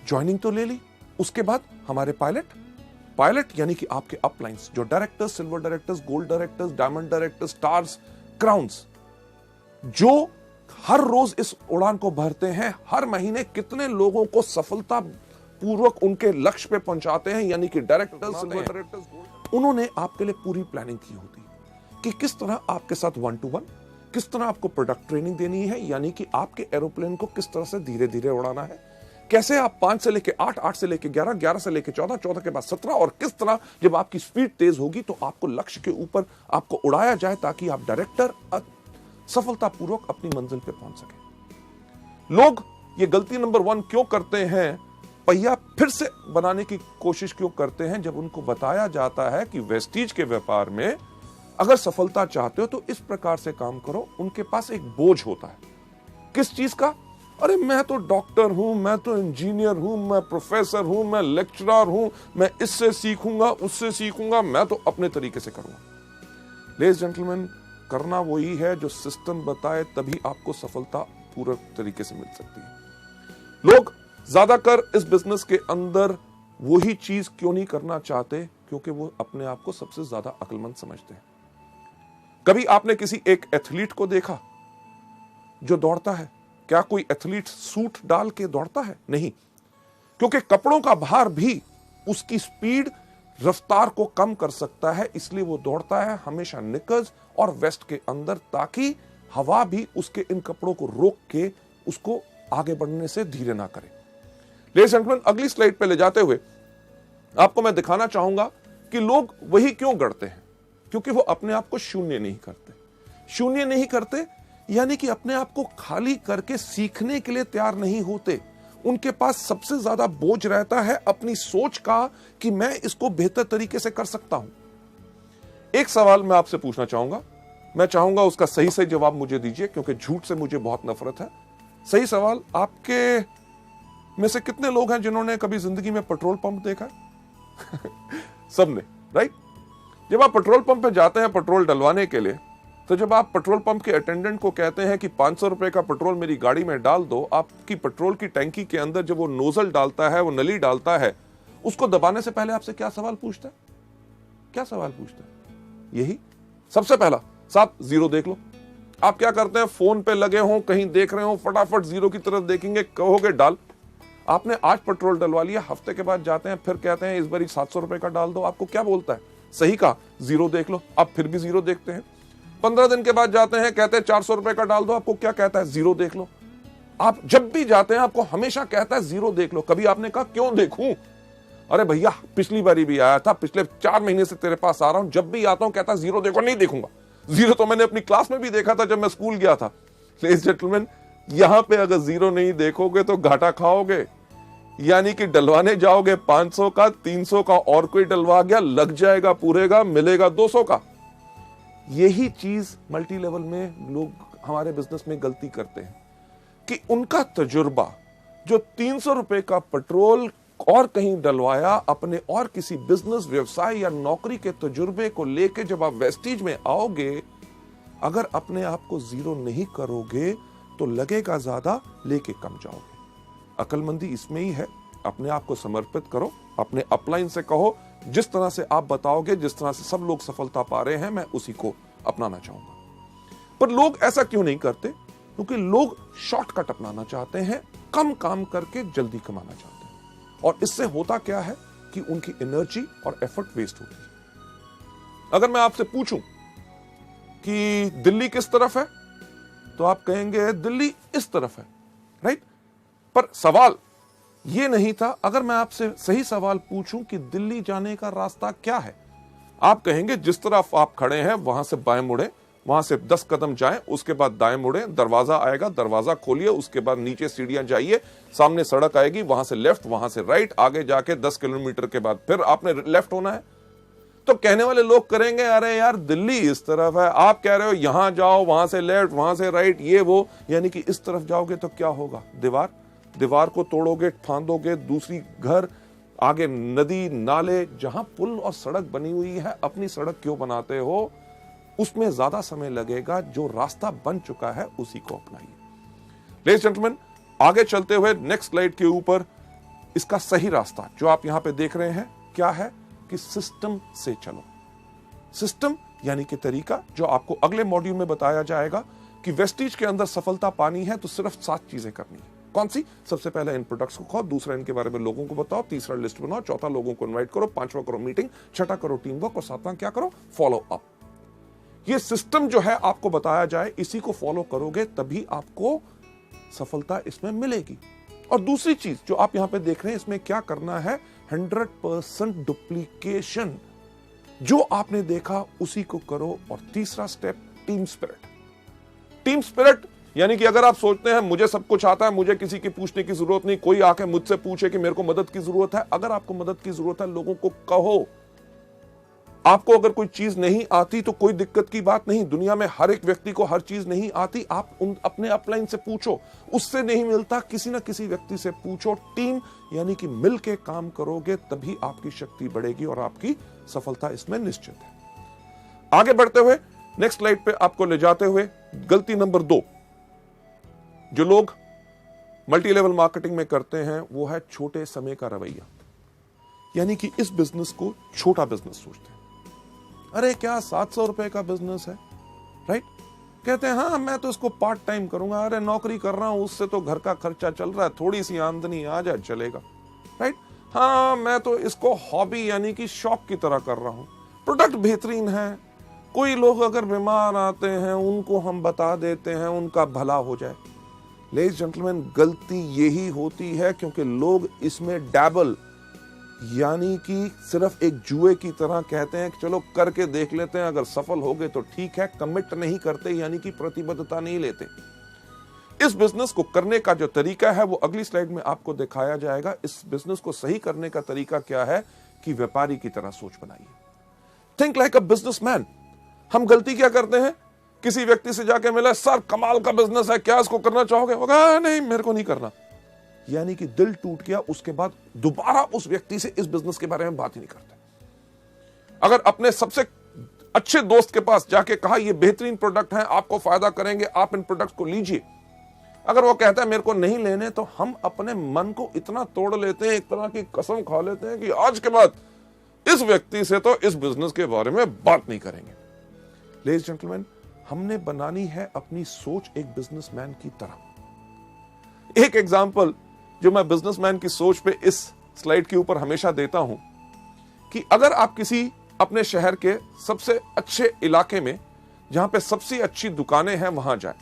ज्वाइनिंग तो ले ली, उसके बाद हमारे पायलट यानी कि आपके अपलाइंस, जो directors, silver directors, gold directors, diamond directors, stars, crowns, जो हर रोज इस उड़ान को भरते हैं, हर महीने कितने लोगों को सफलता पूर्वक उनके लक्ष्य पे पहुंचाते हैं, यानी कि डायरेक्टर्स, सिल्वर डायरेक्टर्स, उन्होंने आपके लिए पूरी प्लानिंग की होती है कि किस तरह आपके साथ 1-to-1, किस तरह आपको प्रोडक्ट ट्रेनिंग देनी है, यानी कि आपके एरोप्लेन को किस तरह से धीरे धीरे उड़ाना है, कैसे आप 5 से लेके 8, 8 से लेके 11, 11 से लेके 14, 14 के बाद 17, और किस तरह जब आपकी स्पीड तेज होगी तो आपको लक्ष्य के ऊपर आपको उड़ाया जाए ताकि आप डायरेक्टर सफलतापूर्वक अपनी मंजिल पे पहुंच सके। लोग ये गलती नंबर 1 क्यों करते हैं पहिया फिर से बनाने की कोशिश क्यों करते हैं जब उनको बताया जाता है कि वेस्टीज के व्यापार में अगर सफलता चाहते हो तो इस प्रकार से काम करो। उनके पास एक बोझ होता है, किस चीज का? अरे मैं तो डॉक्टर हूं, मैं तो इंजीनियर हूं, मैं प्रोफेसर हूं, मैं लेक्चरर हूं, मैं इससे सीखूंगा उससे सीखूंगा, मैं तो अपने तरीके से करूंगा। लेडीज जेंटलमैन, करना वही है जो सिस्टम बताए, तभी आपको सफलता पूरे तरीके से मिल सकती है। लोग ज्यादातर इस बिजनेस के अंदर वही चीज क्यों नहीं करना चाहते? क्योंकि वो अपने आप को सबसे ज्यादा अक्लमंद समझते हैं। कभी आपने किसी एक एथलीट को देखा जो दौड़ता है? क्या कोई एथलीट सूट डाल के दौड़ता है? नहीं, क्योंकि कपड़ों का भार भी उसकी स्पीड, रफ्तार को कम कर सकता है। इसलिए वो दौड़ता है हमेशा निकर्स और वेस्ट के अंदर, ताकि हवा भी उसके इन कपड़ों को रोक के उसको आगे बढ़ने से धीरे ना करे। लेडीज एंड जेंटलमैन, अगली स्लाइड पे ले जाते हुए आपको मैं दिखाना चाहूंगा कि लोग वही क्यों करते हैं। क्योंकि वो अपने आप को शून्य नहीं करते। शून्य नहीं करते यानी कि अपने आप को खाली करके सीखने के लिए तैयार नहीं होते। उनके पास सबसे ज्यादा बोझ रहता है अपनी सोच का कि मैं इसको बेहतर तरीके से कर सकता हूं। एक सवाल मैं आपसे पूछना चाहूंगा, मैं चाहूंगा उसका सही सही जवाब मुझे दीजिए, क्योंकि झूठ से मुझे बहुत नफरत है। सही सवाल, आपके में से कितने लोग हैं जिन्होंने कभी जिंदगी में पेट्रोल पंप देखा है? सबने, राइट? जब आप पेट्रोल पंप पे जाते हैं पेट्रोल डलवाने के लिए, तो जब आप पेट्रोल पंप के अटेंडेंट को कहते हैं कि 500 रुपए का पेट्रोल मेरी गाड़ी में डाल दो, आपकी पेट्रोल की टैंकी के अंदर जब वो नोजल डालता है, वो नली डालता है, उसको दबाने से पहले आपसे क्या सवाल पूछता है? क्या सवाल पूछता है? यही सबसे पहला, साहब जीरो देख लो। आप क्या करते हैं? फोन पे लगे हो, कहीं देख रहे हो, फटाफट जीरो की तरफ देखेंगे, कहोगे डाल। आपने आज पेट्रोल डलवा लिया, हफ्ते के बाद जाते हैं, फिर कहते हैं इस बार 700 रुपए का डाल दो। आपको क्या बोलता है? सही कहा, जीरो देख लो। आप फिर भी जीरो देखते हैं। 15 दिन के बाद जाते हैं, कहते हैं 400 रुपए का डाल दो। आपको क्या कहता है? जीरो देख लो। आप जब भी जाते हैं आपको हमेशा कहता है जीरो देख लो। कभी आपने कहा क्यों देखूं? अरे भैया पिछली बारी भी आया था, पिछले 4 महीने से तेरे पास आ रहा हूं, जब भी आता हूं कहता जीरो देखो। नहीं देखूंगा। जीरो तो मैंने अपनी क्लास में भी देखा था जब मैं स्कूल गया था। लेडीज जेंटलमैन, यहां पे अगर जीरो नहीं देखोगे तो घाटा खाओगे। यानी कि डलवाने जाओगे 500 का, 300 का, और कोई डलवा गया, लग जाएगा पूरे का, मिलेगा 200 का। यही चीज मल्टी लेवल में लोग हमारे बिजनेस में गलती करते हैं कि उनका तजुर्बा जो 300 रुपए का पेट्रोल और कहीं डलवाया, अपने और किसी बिजनेस, व्यवसाय या नौकरी के तजुर्बे को लेके जब आप वेस्टीज में आओगे, अगर अपने आप को जीरो नहीं करोगे तो लगेगा ज्यादा, लेके कम जाओगे। अक्लमंदी इसमें ही है। अपने आप को समर्पित करो, अपने अपलाइन से कहो, जिस तरह से आप बताओगे, जिस तरह से सब लोग सफलता पा रहे हैं, मैं उसी को अपनाना चाहूंगा। पर लोग ऐसा क्यों नहीं करते? क्योंकि लोग शॉर्टकट अपनाना चाहते हैं, कम काम करके जल्दी कमाना चाहते हैं। और इससे होता क्या है कि उनकी एनर्जी और एफर्ट वेस्ट होती है। अगर मैं आपसे पूछूं कि दिल्ली किस तरफ है, तो आप कहेंगे दिल्ली इस तरफ है, राइट? पर सवाल यह नहीं था। अगर मैं आपसे सही सवाल पूछूं कि दिल्ली जाने का रास्ता क्या है, आप कहेंगे जिस तरफ आप खड़े हैं वहां से बाएं मुड़े, वहां से 10 कदम जाएं, उसके बाद दाएं मुड़े, दरवाजा आएगा, दरवाजा खोलिए, उसके बाद नीचे सीढ़ियां जाइए, सामने सड़क आएगी, वहां से लेफ्ट, वहां से राइट, आगे जाके 10 किलोमीटर के बाद फिर आपने लेफ्ट होना है। तो कहने वाले लोग करेंगे अरे यार दिल्ली इस तरफ है, आप कह रहे हो यहां जाओ, वहां से लेफ्ट, वहां से राइट, ये वो, यानी कि इस तरफ जाओगे तो क्या होगा? दीवार को तोड़ोगे, फांदोगे, दूसरी घर, आगे नदी, नाले। जहां पुल और सड़क बनी हुई है, अपनी सड़क क्यों बनाते हो? उसमें ज्यादा समय लगेगा। जो रास्ता बन चुका है उसी को अपनाइए। लेडीज जेंटलमैन, आगे चलते हुए नेक्स्ट स्लाइड के ऊपर इसका सही रास्ता जो आप यहां पे देख रहे हैं क्या है कि सिस्टम से चलो। सिस्टम यानी कि तरीका, जो आपको अगले मॉड्यूल में बताया जाएगा कि वेस्टीज के अंदर सफलता पानी है तो सिर्फ 7 चीजें करनी है। कौन सी? सबसे पहले इन प्रोडक्ट्स को खाओ, दूसरा इनके बारे में लोगों को बताओ, तीसरा लिस्ट बनाओ, चौथा लोगों को इनवाइट करो, 5वां करो मीटिंग, 6ठा करो टीम वर्क, और 7वां क्या करो? Follow up. ये सिस्टम जो है आपको बताया जाए, इसी को फॉलो करोगे तभी आपको सफलता इसमें मिलेगी। और दूसरी चीज जो आप यहां पे देख रहे हैं, इसमें क्या करना है? 100% डुप्लीकेशन। जो आपने देखा उसी को करो। और तीसरा step, team spirit. Team spirit यानी कि अगर आप सोचते हैं मुझे सब कुछ आता है, मुझे किसी की पूछने की जरूरत नहीं, कोई आके मुझसे पूछे कि मेरे को मदद की जरूरत है, अगर आपको मदद की जरूरत है लोगों को कहो। आपको अगर कोई चीज नहीं आती तो कोई दिक्कत की बात नहीं, दुनिया में हर एक व्यक्ति को हर चीज नहीं आती। आप अपने अपलाइन से पूछो, उससे नहीं मिलता किसी ना किसी व्यक्ति से पूछो। टीम यानी कि मिल के काम करोगे तभी आपकी शक्ति बढ़ेगी और आपकी सफलता इसमें निश्चित है। आगे बढ़ते हुए नेक्स्ट स्लाइड पे आपको ले जाते हुए गलती नंबर 2 जो लोग मल्टी लेवल मार्केटिंग में करते हैं वो है छोटे समय का रवैया। यानी कि इस बिजनेस को छोटा बिजनेस सोचते हैं। अरे क्या 700 रुपए का बिजनेस है, राइट? कहते हैं हाँ मैं तो इसको पार्ट टाइम करूंगा, अरे नौकरी कर रहा हूं उससे तो घर का खर्चा चल रहा है, थोड़ी सी आमदनी आ जाए चलेगा, राइट? हाँ मैं तो इसको हॉबी यानी कि शौक की तरह कर रहा हूं, प्रोडक्ट बेहतरीन है, कोई लोग अगर बीमार आते हैं उनको हम बता देते हैं उनका भला हो जाए। लेडीज जेंटलमैन, गलती यही होती है क्योंकि लोग इसमें डैबल यानी कि सिर्फ एक जुए की तरह कहते हैं कि चलो करके देख लेते हैं, अगर सफल हो गए तो ठीक है, कमिट नहीं करते यानी कि प्रतिबद्धता नहीं लेते। इस बिजनेस को करने का जो तरीका है वो अगली स्लाइड में आपको दिखाया जाएगा। इस बिजनेस को सही करने का तरीका क्या है कि व्यापारी की तरह सोच बनाइए। Think like a businessman. हम गलती क्या करते हैं, किसी व्यक्ति से जाके मिला, सर कमाल का बिजनेस है, क्या इसको करना चाहोगे? वो कहा नहीं मेरे को नहीं करना, यानी कि दिल टूट गया। उसके बाद दोबारा उस व्यक्ति से इस बिजनेस के बारे में बात ही नहीं करते। अगर अपने सबसे अच्छे दोस्त के पास जाके कहा ये बेहतरीन प्रोडक्ट है, आपको फायदा करेंगे, आप इन प्रोडक्ट को लीजिए, अगर वो कहता है मेरे को नहीं लेने, तो हम अपने मन को इतना तोड़ लेते हैं, एक तरह की कसम खा लेते हैं कि आज के बाद इस व्यक्ति से तो इस बिजनेस के बारे में बात नहीं करेंगे। लेडीज जेंटलमैन, हमने बनानी है अपनी सोच एक बिजनेसमैन की तरह। एक एग्जांपल जो मैं बिजनेसमैन की सोच पे इस स्लाइड के ऊपर हमेशा देता हूं कि अगर आप किसी अपने शहर के सबसे अच्छे इलाके में जहां पे सबसे अच्छी दुकानें हैं वहां जाएं,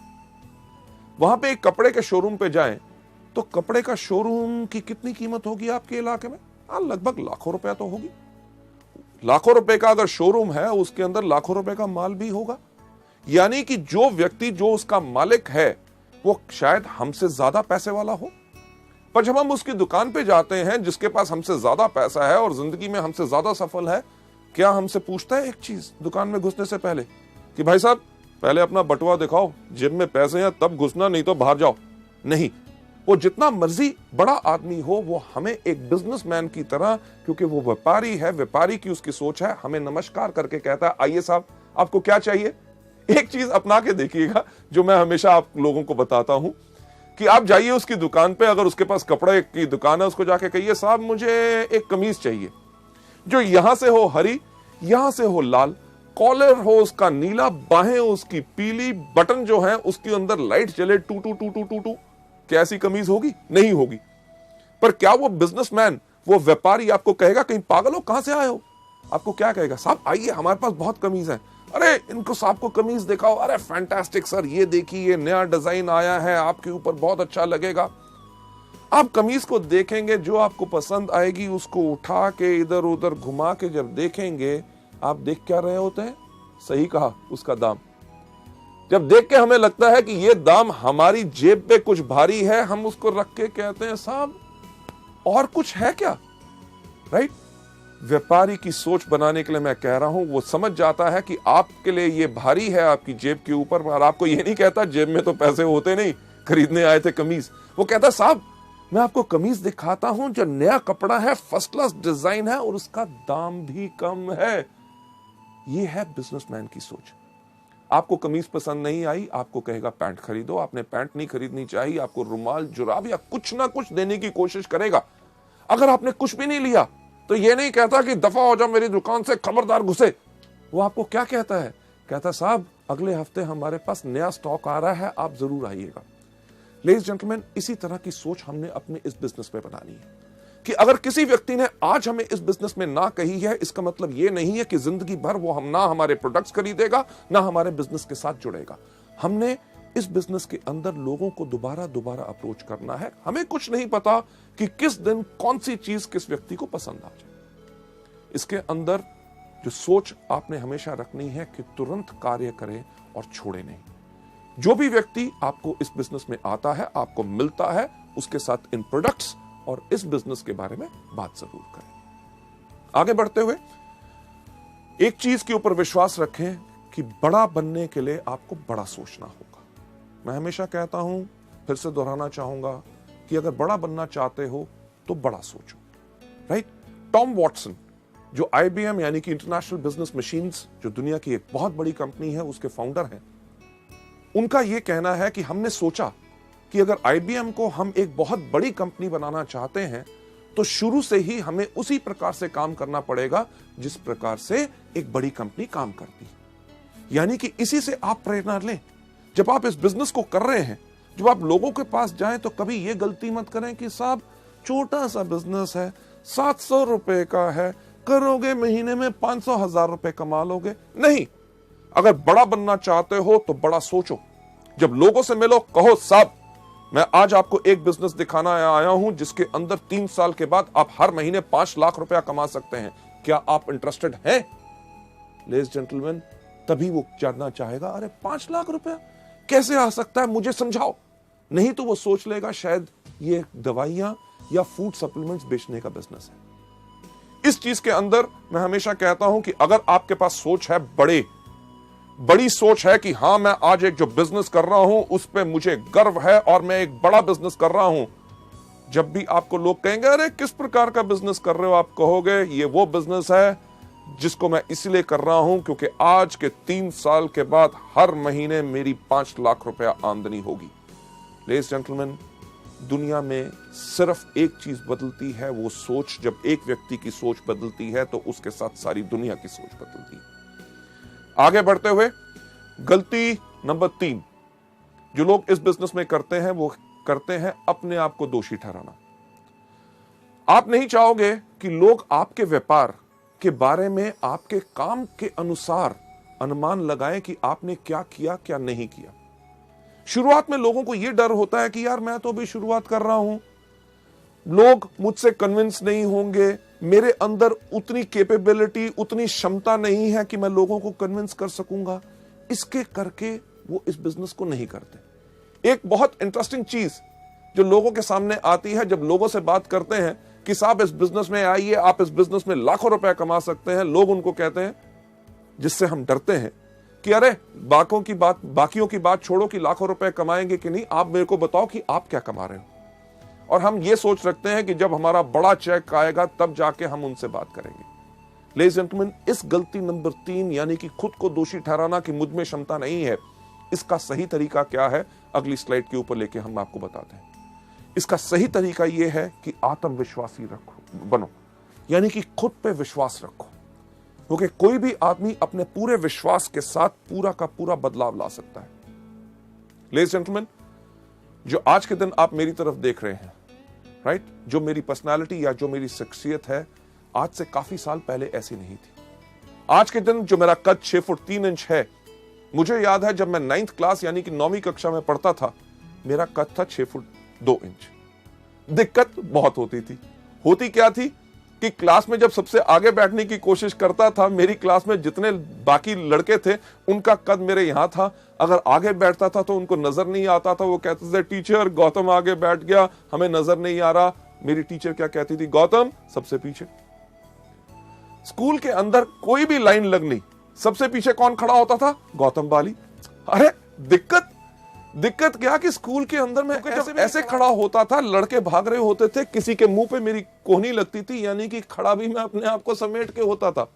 वहां पे एक कपड़े के शोरूम पे जाएं, तो कपड़े का शोरूम की कितनी कीमत होगी आपके इलाके में? लगभग लाखों रुपया तो होगी। लाखों रुपए का अगर शोरूम है उसके अंदर लाखों रुपए का माल भी होगा। यानी कि जो व्यक्ति जो उसका मालिक है वो शायद हमसे ज्यादा पैसे वाला हो, पर जब हम उसकी दुकान पे जाते हैं जिसके पास हमसे ज्यादा पैसा है और जिंदगी में हमसे ज्यादा सफल है, क्या हमसे पूछता है एक चीज दुकान में घुसने से पहले कि भाई साहब पहले अपना बटुआ दिखाओ, जेब में पैसे हैं तब घुसना, नहीं तो बाहर जाओ? नहीं, वो जितना मर्जी बड़ा आदमी हो वो हमें एक बिजनेसमैन की तरह, क्योंकि वो व्यापारी है, व्यापारी की उसकी सोच है, हमें नमस्कार करके कहता है आइए साहब आपको क्या चाहिए। एक चीज अपना के देखिएगा जो मैं हमेशा आप लोगों को बताता हूं कि आप जाइए उसकी दुकान पे, अगर उसके पास कपड़े की दुकान है उसको जाके कहिए साहब मुझे एक कमीज चाहिए जो यहां से हो हरी, यहां से हो लाल, कॉलर हो उसका नीला, बाहें उसकी पीली, बटन जो है उसके अंदर लाइट जले टू टू टू टू टू टू। क्या ऐसी कमीज होगी? नहीं होगी। पर क्या वो बिजनेसमैन, वो व्यापारी आपको कहेगा कहीं पागल हो कहां से आए हो? आपको क्या कहेगा? साहब आइए हमारे पास बहुत कमीज है, अरे इनको साहब को कमीज दिखाओ, अरे फैंटास्टिक सर ये देखिए ये नया डिजाइन आया है आपके ऊपर बहुत अच्छा लगेगा। आप कमीज को देखेंगे, जो आपको पसंद आएगी उसको उठा के इधर उधर घुमा के जब देखेंगे, आप देख क्या रहे होते हैं? सही कहा, उसका दाम। जब देख के हमें लगता है कि ये दाम हमारी जेब पे कुछ भारी है, हम उसको रख के कहते हैं साहब और कुछ है क्या, राइट? व्यापारी की सोच बनाने के लिए मैं कह रहा हूं, वो समझ जाता है कि आपके लिए ये भारी है आपकी जेब के ऊपर, और आपको ये नहीं कहता जेब में तो पैसे होते नहीं, खरीदने आए थे कमीज। वो कहता साहब मैं आपको कमीज दिखाता हूं जो नया कपड़ा है, फर्स्ट क्लास डिजाइन है और उसका दाम भी कम है। ये है बिजनेसमैन की सोच। आपको कमीज पसंद नहीं आई, आपको कहेगा पैंट खरीदो। आपने पैंट नहीं खरीदनी चाहिए, आपको रुमाल, जुराब या कुछ ना कुछ देने की कोशिश करेगा। अगर आपने कुछ भी नहीं लिया तो ये नहीं कहता कि दफा हो जाओ मेरी दुकान से, खबरदार घुसे। वो आपको क्या कहता है? कहता साहब अगले हफ्ते हमारे पास नया स्टॉक आ रहा है, आप जरूर आइएगा। लेडीज जेंटलमैन, इसी तरह की सोच हमने अपने इस बिजनेस में बनानी है कि अगर किसी व्यक्ति ने आज हमें इस बिजनेस में ना कही है, इसका मतलब ये नहीं है कि जिंदगी भर वो हम ना हमारे प्रोडक्ट्स खरीदेगा ना हमारे बिजनेस के साथ जुड़ेगा। हमने इस बिजनेस के अंदर लोगों को दोबारा दोबारा अप्रोच करना है। हमें कुछ नहीं पता कि किस दिन कौन सी चीज किस व्यक्ति को पसंद आ जाए। इसके अंदर जो सोच आपने हमेशा रखनी है कि तुरंत कार्य करें और छोड़े नहीं। जो भी व्यक्ति आपको इस बिजनेस में आता है, आपको मिलता है, उसके साथ इन प्रोडक्ट्स और इस बिजनेस के बारे में बात जरूर करें। आगे बढ़ते हुए एक चीज के ऊपर विश्वास रखें कि बड़ा बनने के लिए आपको बड़ा सोचना होगा। मैं हमेशा कहता हूं, फिर से दोहराना चाहूंगा कि अगर बड़ा बनना चाहते हो तो बड़ा सोचो, राइट? टॉम वॉटसन, जो IBM यानी कि इंटरनेशनल बिजनेस मशीन्स, जो दुनिया की एक बहुत बड़ी कंपनी है, उसके फाउंडर हैं, उनका यह कहना है कि हमने सोचा कि अगर IBM को हम एक बहुत बड़ी कंपनी बनाना चाहते हैं तो शुरू से ही हमें उसी प्रकार से काम करना पड़ेगा जिस प्रकार से एक बड़ी कंपनी काम करती है। यानी कि इसी से आप प्रेरणा लें। जब आप इस बिजनेस को कर रहे हैं, जब आप लोगों के पास जाएं तो कभी यह गलती मत करें कि साहब छोटा सा बिजनेस है, 700 रुपए का है, करोगे महीने में 500,000 रुपए कमा लोगे। नहीं, अगर बड़ा बनना चाहते हो तो बड़ा सोचो। जब लोगों से मिलो, कहो साहब मैं आज आपको एक बिजनेस दिखाना आया हूं जिसके अंदर 3 साल के बाद आप हर महीने 5 लाख रुपया कमा सकते हैं, क्या आप इंटरेस्टेड हैं? लेडीज जेंटलमैन, तभी वो जानना चाहेगा, अरे 5 लाख रुपया कैसे आ सकता है, मुझे समझाओ। नहीं तो वो सोच लेगा शायद ये दवाइयां या फूड सप्लीमेंट्स बेचने का बिजनेस है। इस चीज के अंदर मैं हमेशा कहता हूं कि अगर आपके पास सोच है, बड़ी सोच है कि हां मैं आज एक जो बिजनेस कर रहा हूं उस पे मुझे गर्व है और मैं एक बड़ा बिजनेस कर रहा हूं, जब भी आपको लोग कहेंगे अरे किस प्रकार का बिजनेस कर रहे हो, आप कहोगे ये वो बिजनेस है जिसको मैं इसलिए कर रहा हूं क्योंकि आज के 3 साल के बाद हर महीने मेरी 5 लाख रुपया आमदनी होगी। लेडीज जेंटलमैन, दुनिया में सिर्फ एक चीज बदलती है, वो सोच। जब एक व्यक्ति की सोच बदलती है तो उसके साथ सारी दुनिया की सोच बदलती है। आगे बढ़ते हुए गलती नंबर 3 जो लोग इस बिजनेस में करते हैं, वो करते हैं अपने आप को दोषी ठहराना। आप नहीं चाहोगे कि लोग आपके व्यापार के बारे में आपके काम के अनुसार अनुमान लगाएं कि आपने क्या किया क्या नहीं किया। शुरुआत में लोगों को यह डर होता है कि यार मैं तो अभी शुरुआत कर रहा हूं, लोग मुझसे कन्विंस नहीं होंगे, मेरे अंदर उतनी कैपेबिलिटी, उतनी क्षमता नहीं है कि मैं लोगों को कन्विंस कर सकूंगा। इसके करके वो इस बिजनेस को नहीं करते। एक बहुत इंटरेस्टिंग चीज जो लोगों के सामने आती है, जब लोगों से बात करते हैं कि साहब इस बिजनेस में आइए, आप इस बिजनेस में लाखों रुपए कमा सकते हैं, लोग उनको कहते हैं, जिससे हम डरते हैं कि अरे बाकियों की बात छोड़ो कि लाखों रुपए कमाएंगे कि नहीं, आप मेरे को बताओ कि आप क्या कमा रहे हो। और हम ये सोच रखते हैं कि जब हमारा बड़ा चेक आएगा तब जाके हम उनसे बात करेंगे। लेडीज एंड जेंटलमैन, इस गलती नंबर 3 यानी कि खुद को दोषी ठहराना कि मुझ में क्षमता नहीं है, इसका सही तरीका क्या है अगली स्लाइड के ऊपर लेके हम आपको बताते हैं। इसका सही तरीका यह है कि आत्मविश्वासी बनो, यानी कि खुद पे विश्वास रखो, क्योंकि कोई भी आदमी अपने पूरे विश्वास के साथ पूरा का पूरा बदलाव ला सकता है। लेडीज एंड जेंटलमैन, जो आज के दिन आप मेरी तरफ देख रहे हैं, राइट, जो मेरी पर्सनालिटी या जो मेरी शख्सियत है, आज से काफी साल पहले ऐसी नहीं थी। आज के दिन जो मेरा कद 6 फुट 3 इंच है, मुझे याद है जब मैं 9th क्लास यानी कि 9वीं कक्षा में पढ़ता था, मेरा कद था 6 फुट 2 इंच। दिक्कत बहुत होती थी। होती क्या थी कि क्लास में जब सबसे आगे बैठने की कोशिश करता था, मेरी क्लास में जितने बाकी लड़के थे उनका कद मेरे यहां था, अगर आगे बैठता था तो उनको नजर नहीं आता था। वो कहते थे टीचर गौतम आगे बैठ गया, हमें नजर नहीं आ रहा। मेरी टीचर क्या कहती थी, गौतम सबसे पीछे। स्कूल के अंदर कोई भी लाइन लगनी, सबसे पीछे कौन खड़ा होता था, गौतम बाली। अरे दिक्कत क्या कि स्कूल के अंदर में ऐसे खड़ा होता था, लड़के भाग रहे होते थे, किसी के मुंह पे मेरी कोहनी लगती थी, यानी कि खड़ा भी मैं अपने आप को समेट के होता था।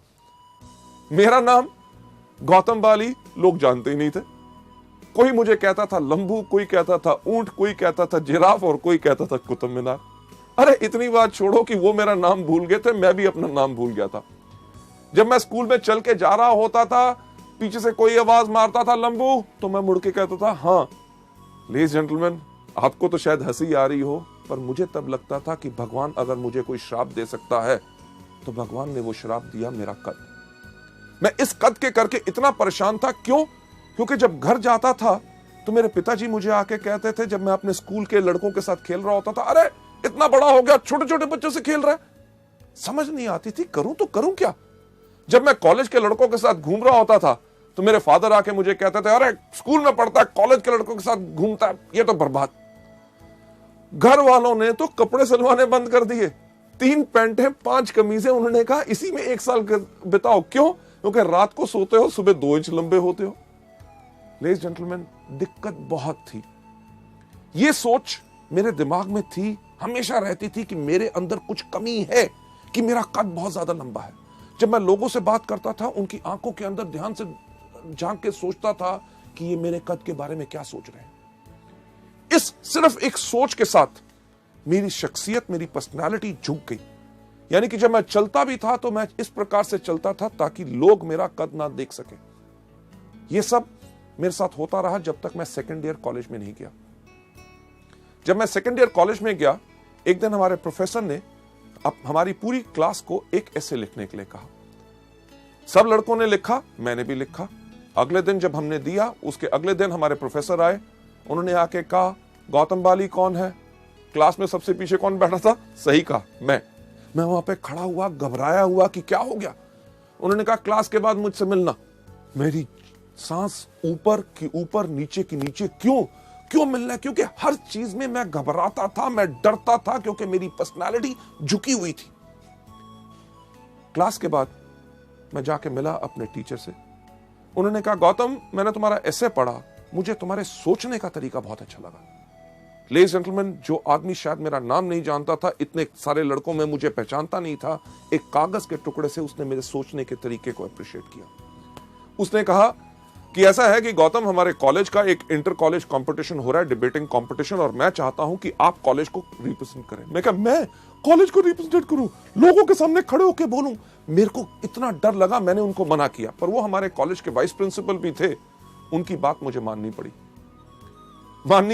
मेरा नाम गौतम बाली लोग जानते ही नहीं थे। कोई मुझे कहता था लंबू, कोई कहता था ऊंट, कोई कहता था जिराफ और कोई कहता था कुतुब मीनार। अरे इतनी बात छोड़ो कि वो मेरा नाम भूल गए थे, मैं भी अपना नाम भूल गया था। जब मैं स्कूल में चल के जा रहा होता था, पीछे से कोई आवाज मारता था लंबू, तो मैं मुड़ के कहता था हाँ। लेडीज जेंटलमैन, आपको तो शायद हंसी आ रही हो, पर मुझे तब लगता था कि भगवान अगर मुझे कोई श्राप दे सकता है तो भगवान ने वो श्राप दिया मेरा कद। मैं इस कद के करके इतना परेशान था। क्यों? क्योंकि जब घर जाता था तो मेरे पिताजी मुझे आके कहते थे, जब मैं अपने स्कूल के लड़कों के साथ खेल रहा होता था, अरे इतना बड़ा हो गया, छोटे छोटे बच्चों से खेल रहा है। समझ नहीं आती थी करूं तो करूं क्या। जब मैं कॉलेज के लड़कों के साथ घूम रहा होता था तो मेरे फादर आके मुझे कहते थे, अरे स्कूल में पढ़ता है, कॉलेज के लड़कों के साथ घूमता है, ये तो बर्बाद। घर वालों ने तो कपड़े सिलवाने बंद कर दिए। 3 पैंटें 5 कमीजें, उन्होंने कहा इसी में 1 साल बिताओ। क्यों? क्योंकि रात को सोते हो, सुबह 2 इंच लंबे होते हो। लेडीज जेंटलमैन, दिक्कत बहुत थी। ये सोच मेरे दिमाग में थी, हमेशा रहती थी कि मेरे अंदर कुछ कमी है, कि मेरा कद बहुत ज्यादा लंबा है। जब मैं लोगों से बात करता था, उनकी आंखों के अंदर ध्यान से झांक के सोचता था कि ये मेरे कद के बारे में क्या सोच रहे हैं। इस सिर्फ एक सोच के साथ मेरी शख्सियत, मेरी पर्सनालिटी झुक गई। यानी कि जब मैं चलता भी था तो मैं इस प्रकार से चलता था ताकि लोग मेरा कद ना देख सके। यह सब मेरे साथ होता रहा जब तक मैं सेकेंड ईयर कॉलेज में नहीं गया। जब मैं सेकेंड ईयर कॉलेज में गया, एक दिन हमारे प्रोफेसर ने अब हमारी पूरी क्लास को एक ऐसे लिखने के लिए कहा। सब लड़कों ने लिखा, मैंने भी लिखा। अगले दिन जब हमने दिया, उसके अगले दिन हमारे प्रोफेसर आए। उन्होंने आके कहा, गौतम बाली कौन है? क्लास में सबसे पीछे कौन बैठा था? सही कहा, मैं वहां पे खड़ा हुआ, घबराया हुआ कि क्या हो गया। उन्होंने कहा, क्लास के बाद मुझसे मिलना। मेरी सांस ऊपर की ऊपर, नीचे की नीचे। क्यों मिलना है? क्योंकि हर चीज में मैं घबराता था, मैं डरता था, क्योंकि मेरी पर्सनालिटी झुकी हुई थी। क्लास के बाद मैं जाके मिला अपने टीचर से। उन्होंने कहा, गौतम, मैंने तुम्हारा एसे पढ़ा, मुझे तुम्हारे सोचने का तरीका बहुत अच्छा लगा। लेडीज जेंटलमैन, जो आदमी शायद मेरा नाम नहीं जानता था, इतने सारे लड़कों में मुझे पहचानता नहीं था, एक कागज के टुकड़े से उसने मेरे सोचने के तरीके को अप्रिशिएट किया। उसने कहा कि ऐसा है कि गौतम, हमारे कॉलेज का एक इंटर कॉलेज कंपटीशन हो रहा है, डिबेटिंग कंपटीशन, और मैं चाहता हूं कि आप कॉलेज को रिप्रेजेंट करें। मैं कहा, मैं कॉलेज को रिप्रेजेंट करूं, लोगों के सामने खड़े होकर बोलूं? मेरे को इतना डर लगा, मैंने उनको मना किया। पर वो हमारे कॉलेज के वाइस प्रिंसिपल भी थे, उनकी बात मुझे माननी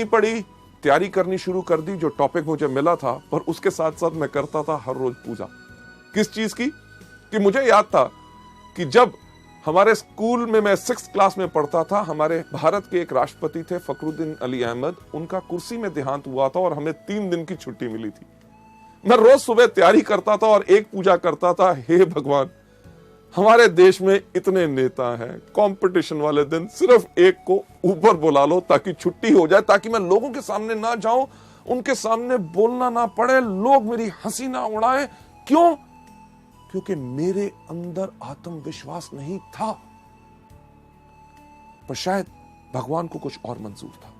पड़ी। तैयारी करनी शुरू कर दी, जो टॉपिक मुझे मिला था। पर उसके साथ साथ मैं करता था हर रोज पूजा। किस चीज की? कि मुझे याद था कि जब हमारे स्कूल में मैं 6th क्लास में पढ़ता था, हमारे भारत के एक राष्ट्रपति थे फखरुद्दीन अली अहमद, उनका कुर्सी में देहांत हुआ था और हमें 3 दिन की छुट्टी मिली थी। मैं रोज सुबह तैयारी करता था और एक पूजा करता था, हे भगवान, हमारे देश में इतने नेता हैं, कंपटीशन वाले दिन सिर्फ एक को ऊपर बुला लो ताकि छुट्टी हो जाए, ताकि मैं लोगों के सामने ना जाऊं, उनके सामने बोलना ना पड़े, लोग मेरी हंसी ना उड़ाएं। क्यों? क्योंकि मेरे अंदर आत्मविश्वास नहीं था। पर शायद भगवान को कुछ और मंजूर था।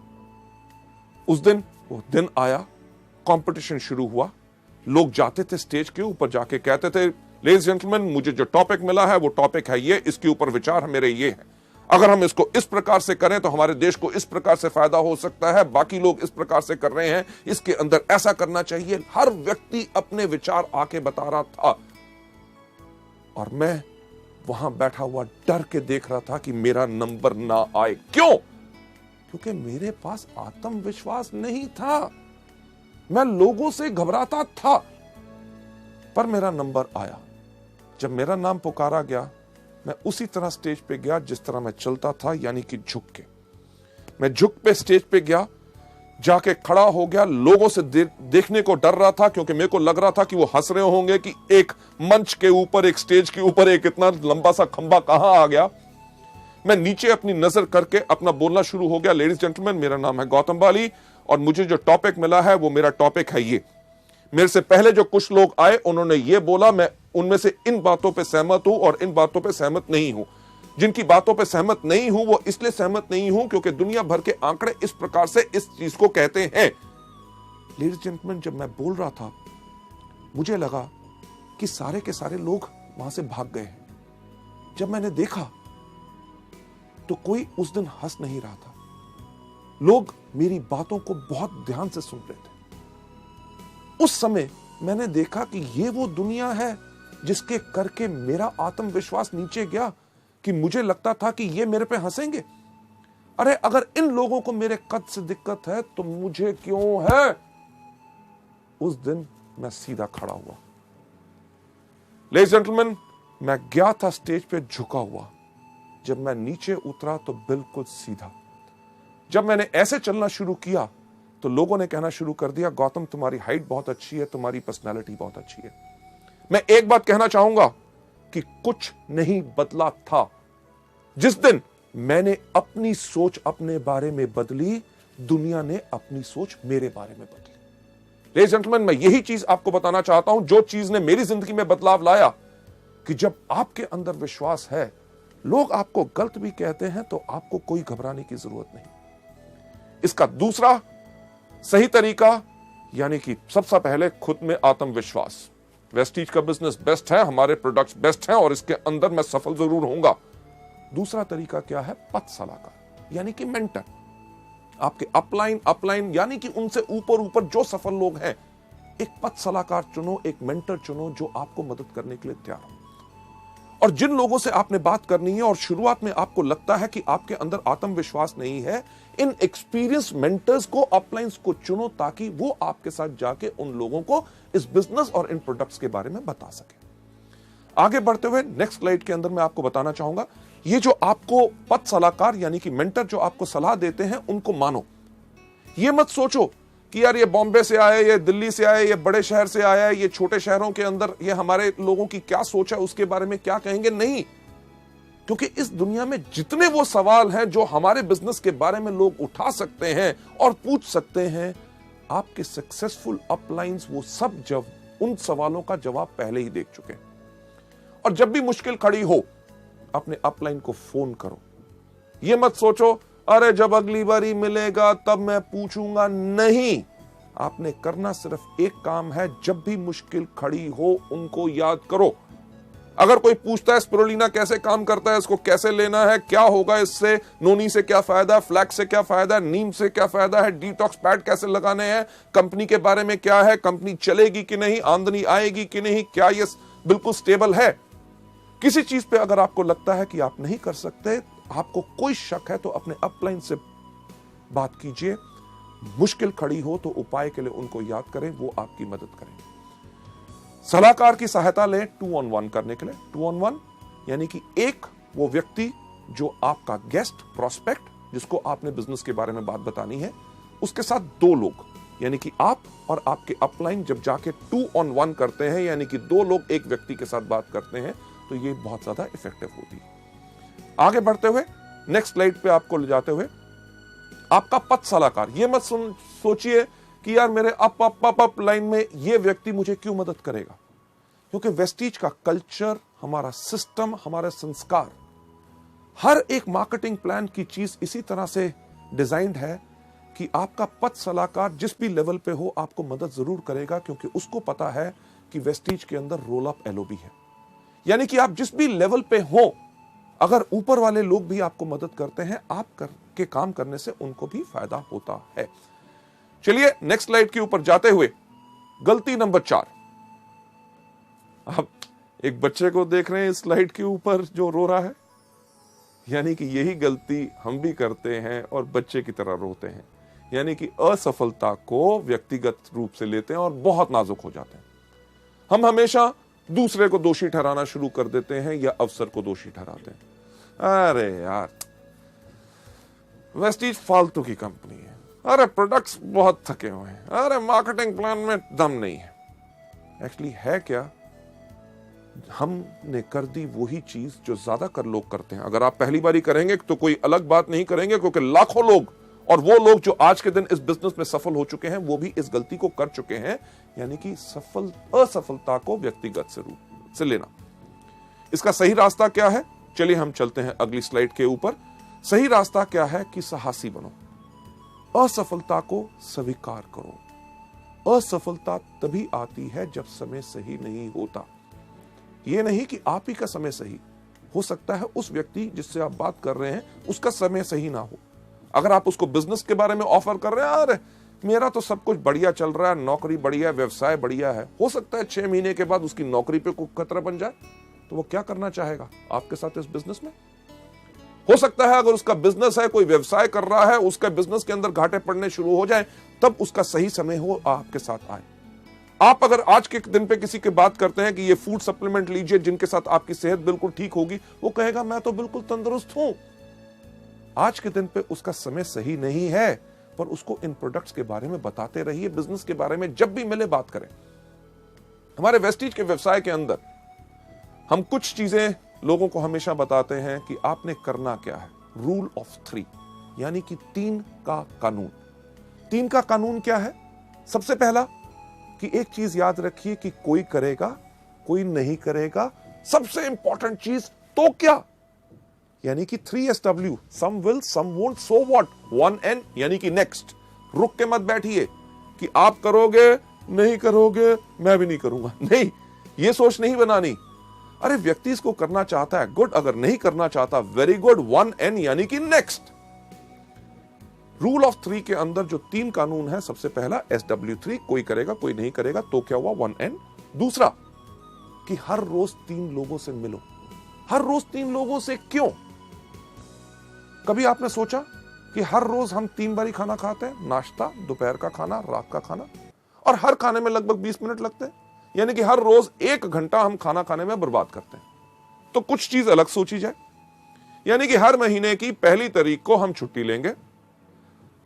उस दिन वो दिन आया, कंपटीशन शुरू हुआ। लोग जाते थे स्टेज के ऊपर, जाके कहते थे, लेडीज जेंटलमैन, मुझे जो टॉपिक मिला है वो टॉपिक है ये, इसके ऊपर विचार मेरे ये है, अगर हम इसको इस प्रकार से करें तो हमारे देश को इस प्रकार से फायदा हो सकता है, बाकी लोग इस प्रकार से कर रहे हैं, इसके अंदर ऐसा करना चाहिए। हर व्यक्ति अपने विचार आके बता रहा था और मैं वहां बैठा हुआ डर के देख रहा था कि मेरा नंबर ना आए। क्यों? क्योंकि मेरे पास आत्मविश्वास नहीं था, मैं लोगों से घबराता था। पर मेरा नंबर आया। जब मेरा नाम पुकारा गया, मैं उसी तरह स्टेज पे गया जिस तरह मैं चलता था, यानी कि झुक के। मैं झुक पे स्टेज पे गया, जाके खड़ा हो गया। लोगों से देखने को डर रहा था, क्योंकि मेरे को लग रहा था कि वो हंस रहे होंगे कि एक मंच के ऊपर, एक स्टेज के ऊपर एक इतना लंबा सा खंबा कहां आ गया। मैं नीचे अपनी नजर करके अपना बोलना शुरू हो गया। लेडीज जेंटलमैन, मेरा नाम है गौतम बाली और मुझे जो टॉपिक मिला है वो मेरा टॉपिक है ये। मेरे से पहले जो कुछ लोग आए, उन्होंने ये बोला, मैं उनमें से इन बातों पे सहमत हूं और इन बातों पे सहमत नहीं हूं। जिनकी बातों पे सहमत नहीं हूं वो इसलिए सहमत नहीं हूं क्योंकि दुनिया भर के आंकड़े इस प्रकार से इस चीज को कहते हैं। लेडीज जेंटलमैन, जब मैं बोल रहा था, मुझे लगा कि सारे के सारे लोग वहां से भाग गए हैं। जब मैंने देखा तो कोई उस दिन हंस नहीं रहा था। लोग मेरी बातों को बहुत ध्यान से सुन रहे थे। उस समय मैंने देखा कि ये वो दुनिया है जिसके करके मेरा आत्मविश्वास नीचे गया, कि मुझे लगता था कि ये मेरे पे हंसेंगे। अरे अगर इन लोगों को मेरे कद से दिक्कत है तो मुझे क्यों है? उस दिन मैं सीधा खड़ा हुआ। लेडीज जेंटलमैन, मैं गया था स्टेज पे झुका हुआ। जब मैं नीचे उतरा तो बिल्कुल सीधा। जब मैंने ऐसे चलना शुरू किया तो लोगों ने कहना शुरू कर दिया, गौतम तुम्हारी हाइट बहुत अच्छी है, तुम्हारी पर्सनालिटी बहुत अच्छी है। मैं एक बात कहना चाहूंगा कि कुछ नहीं बदला था। जिस दिन मैंने अपनी सोच अपने बारे में बदली, दुनिया ने अपनी सोच मेरे बारे में बदली। लेडीज एंड जेंटलमैन, मैं यही चीज आपको बताना चाहता हूं, जो चीज ने मेरी जिंदगी में बदलाव लाया, कि जब आपके अंदर विश्वास है, लोग आपको गलत भी कहते हैं तो आपको कोई घबराने की जरूरत नहीं। इसका दूसरा सही तरीका, यानी कि सबसे पहले खुद में आत्मविश्वास। वेस्टीज का बिजनेस बेस्ट है, हमारे प्रोडक्ट्स बेस्ट हैं और इसके अंदर मैं सफल जरूर होऊंगा। दूसरा तरीका क्या है? पथ सलाहकार, यानी कि मेंटर। आपके अपलाइन यानी कि उनसे ऊपर जो सफल लोग हैं, एक पथ सलाहकार चुनो, एक मेंटर चुनो जो आपको मदद करने के लिए तैयार हो। और जिन लोगों से आपने बात करनी है और शुरुआत में आपको लगता है कि आपके अंदर आत्मविश्वास नहीं है, इन एक्सपीरियंस मेंटर्स को, अपलाइंस को चुनो, ताकि वो आपके साथ जाके उन लोगों को इस बिजनेस और इन प्रोडक्ट्स के बारे में बता सके। आगे बढ़ते हुए नेक्स्ट स्लाइड के अंदर मैं आपको बताना चाहूंगा, ये जो आपको पथ सलाहकार यानी कि मेंटर जो आपको सलाह देते हैं, उनको मानो। ये मत सोचो कि यार ये बॉम्बे से आए, ये दिल्ली से आए, ये बड़े शहर से आया है, ये छोटे शहरों के अंदर ये हमारे लोगों की क्या सोच है, उसके बारे में क्या कहेंगे। नहीं, क्योंकि इस दुनिया में जितने वो सवाल हैं जो हमारे बिजनेस के बारे में लोग उठा सकते हैं और पूछ सकते हैं, आपके सक्सेसफुल अपलाइंस वो सब जब उन सवालों का जवाब पहले ही देख चुके हैं। और जब भी मुश्किल खड़ी हो, अपने अपलाइन को फोन करो। ये मत सोचो अरे जब अगली बारी मिलेगा तब मैं पूछूंगा। नहीं, आपने करना सिर्फ एक काम है, जब भी मुश्किल खड़ी हो उनको याद करो। अगर कोई पूछता है स्पिरुलिना कैसे काम करता है, इसको कैसे लेना है, क्या होगा इससे, नोनी से क्या फायदा, फ्लैक्स से क्या फायदा, नीम से क्या फायदा है, डिटॉक्स पैड कैसे लगाने हैं, कंपनी के बारे में क्या है, कंपनी चलेगी कि नहीं, आमदनी आएगी कि नहीं, क्या ये बिल्कुल स्टेबल है। किसी चीज पे अगर आपको लगता है कि आप नहीं कर सकते, आपको कोई शक है, तो अपने अपलाइन से बात कीजिए। मुश्किल खड़ी हो तो उपाय के लिए उनको याद करें, वो आपकी मदद करेंगे। सलाहकार की सहायता लें 2-on-1 करने के लिए। 2-on-1 यानी कि एक वो व्यक्ति जो आपका गेस्ट, प्रोस्पेक्ट, जिसको आपने बिजनेस के बारे में बात बतानी है, उसके साथ 2 लोग, यानी कि आप और आपके अपलाइन जब जाके 2-on-1 करते हैं, यानी कि 2 लोग एक व्यक्ति के साथ बात करते हैं, तो ये बहुत ज्यादा इफेक्टिव होती है। आगे बढ़ते हुए नेक्स्ट स्लाइड पे आपको ले जाते हुए, आपका पथ सलाहकार। ये मत सोचिए कि यार मेरे अप लाइन में ये व्यक्ति मुझे क्यों मदद करेगा, क्योंकि वेस्टीज का कल्चर, हमारा सिस्टम, हमारे संस्कार, हर एक मार्केटिंग प्लान की चीज इसी तरह से डिजाइंड है कि आपका पथ सलाहकार जिस भी लेवल पे हो आपको मदद जरूर करेगा, क्योंकि उसको पता है कि वेस्टीज के अंदर रोल अप एलओबी है। यानी कि आप जिस भी लेवल पे हो, अगर ऊपर वाले लोग भी आपको मदद करते हैं, आप के काम करने से उनको भी फायदा होता है। चलिए नेक्स्ट स्लाइड के ऊपर जाते हुए, गलती नंबर 4। आप एक बच्चे को देख रहे हैं इस स्लाइड के ऊपर जो रो रहा है, यानी कि यही गलती हम भी करते हैं और बच्चे की तरह रोते हैं। यानी कि असफलता को व्यक्तिगत रूप से लेते हैं और बहुत नाजुक हो जाते हैं। हम हमेशा दूसरे को दोषी ठहराना शुरू कर देते हैं या अवसर को दोषी ठहराते हैं। अरे यार वेस्टीज फालतू की कंपनी है, अरे प्रोडक्ट्स बहुत थके हुए हैं, अरे मार्केटिंग प्लान में दम नहीं है। एक्चुअली है क्या, हमने कर दी वही चीज जो ज्यादातर लोग करते हैं। अगर आप पहली बारी करेंगे तो कोई अलग बात नहीं करेंगे, क्योंकि लाखों लोग और वो लोग जो आज के दिन इस बिजनेस में सफल हो चुके हैं, वो भी इस गलती को कर चुके हैं, यानी कि असफलता को व्यक्तिगत से रूप से लेना। इसका सही रास्ता क्या है, चलिए हम चलते हैं अगली स्लाइड के ऊपर। सही रास्ता क्या है कि साहसी बनो, असफलता को स्वीकार करो। असफलता तभी आती है जब समय सही नहीं होता। यह नहीं कि आप ही का समय सही हो सकता है, उस व्यक्ति जिससे आप बात कर रहे हैं उसका समय सही ना हो। अगर आप उसको बिजनेस के बारे में ऑफर कर रहे हैं, अरे मेरा तो सब कुछ बढ़िया चल रहा है, नौकरी बढ़िया है, व्यवसाय बढ़िया है, हो सकता है 6 महीने के बाद उसकी नौकरी पे कोई खतरा बन जाए, तो वो क्या करना चाहेगा आपके साथ इस बिजनेस में। हो सकता है अगर उसका बिजनेस है, कोई व्यवसाय कर रहा है, उसका बिजनेस के अंदर घाटे पड़ने शुरू हो जाए, तब उसका सही समय हो आपके साथ आए। आप अगर आज के दिन पे किसी की बात करते हैं कि ये फूड सप्लीमेंट लीजिए जिनके साथ आपकी सेहत बिल्कुल ठीक होगी, वो कहेगा मैं तो बिल्कुल तंदुरुस्त हूं। आज के दिन पे उसका समय सही नहीं है, पर उसको इन प्रोडक्ट्स के बारे में बताते रहिए, बिजनेस के बारे में जब भी मिले बात करें। हमारे वेस्टीज के व्यवसाय के अंदर हम कुछ चीजें लोगों को हमेशा बताते हैं कि आपने करना क्या है। रूल ऑफ 3 यानी कि 3 का कानून। 3 का कानून क्या है? सबसे पहला कि एक चीज याद रखिए कि कोई करेगा, कोई नहीं करेगा। सबसे इंपॉर्टेंट चीज तो क्या, यानी कि 3SW, some will some won't so what. 1N यानी कि नेक्स्ट। रुक के मत बैठिए कि आप करोगे, नहीं करोगे, मैं भी नहीं करूंगा। नहीं, ये सोच नहीं बनानी। अरे व्यक्ति इसको करना चाहता है, गुड। अगर नहीं करना चाहता, वेरी गुड। 1N यानी कि नेक्स्ट। रूल ऑफ 3 के अंदर जो 3 कानून है, सबसे पहला SW3, कोई करेगा, कोई नहीं करेगा, तो क्या हुआ? 1N। दूसरा कि हर रोज 3 लोगों से मिलो। हर रोज 3 लोगों से क्यों? कभी आपने सोचा कि हर रोज हम 3 बार ही खाना खाते हैं? नाश्ता, दोपहर का खाना, रात का खाना, और हर खाने में लगभग 20 मिनट लगते हैं, यानी कि हर रोज 1 घंटा हम खाना खाने में बर्बाद करते हैं। तो कुछ चीज अलग सोची जाए, यानी कि हर महीने की पहली तारीख को हम छुट्टी लेंगे,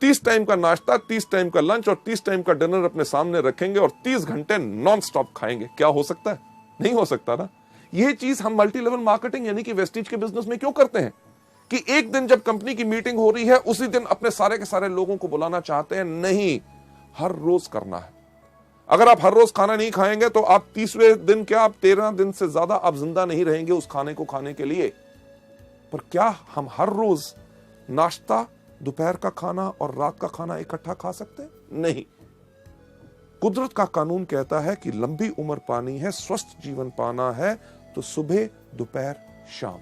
30 टाइम का नाश्ता, 30 टाइम का लंच और 30 टाइम का डिनर अपने सामने रखेंगे और 30 घंटे नॉन स्टॉप खाएंगे। क्या हो सकता है? नहीं हो सकता ना। यह चीज हम मल्टी लेवल मार्केटिंग यानी कि वेस्टीज के बिजनेस में क्यों करते हैं कि एक दिन जब कंपनी की मीटिंग हो रही है, उसी दिन अपने सारे के सारे लोगों को बुलाना चाहते हैं? नहीं, हर रोज करना है। अगर आप हर रोज खाना नहीं खाएंगे तो आप 30वें दिन क्या, आप 13 दिन से ज्यादा आप जिंदा नहीं रहेंगे उस खाने को खाने के लिए। पर क्या हम हर रोज नाश्ता, दोपहर का खाना और रात का खाना इकट्ठा खा सकते हैं? नहीं। कुदरत का कानून कहता है कि लंबी उम्र पानी है, स्वस्थ जीवन पाना है, तो सुबह, दोपहर, शाम।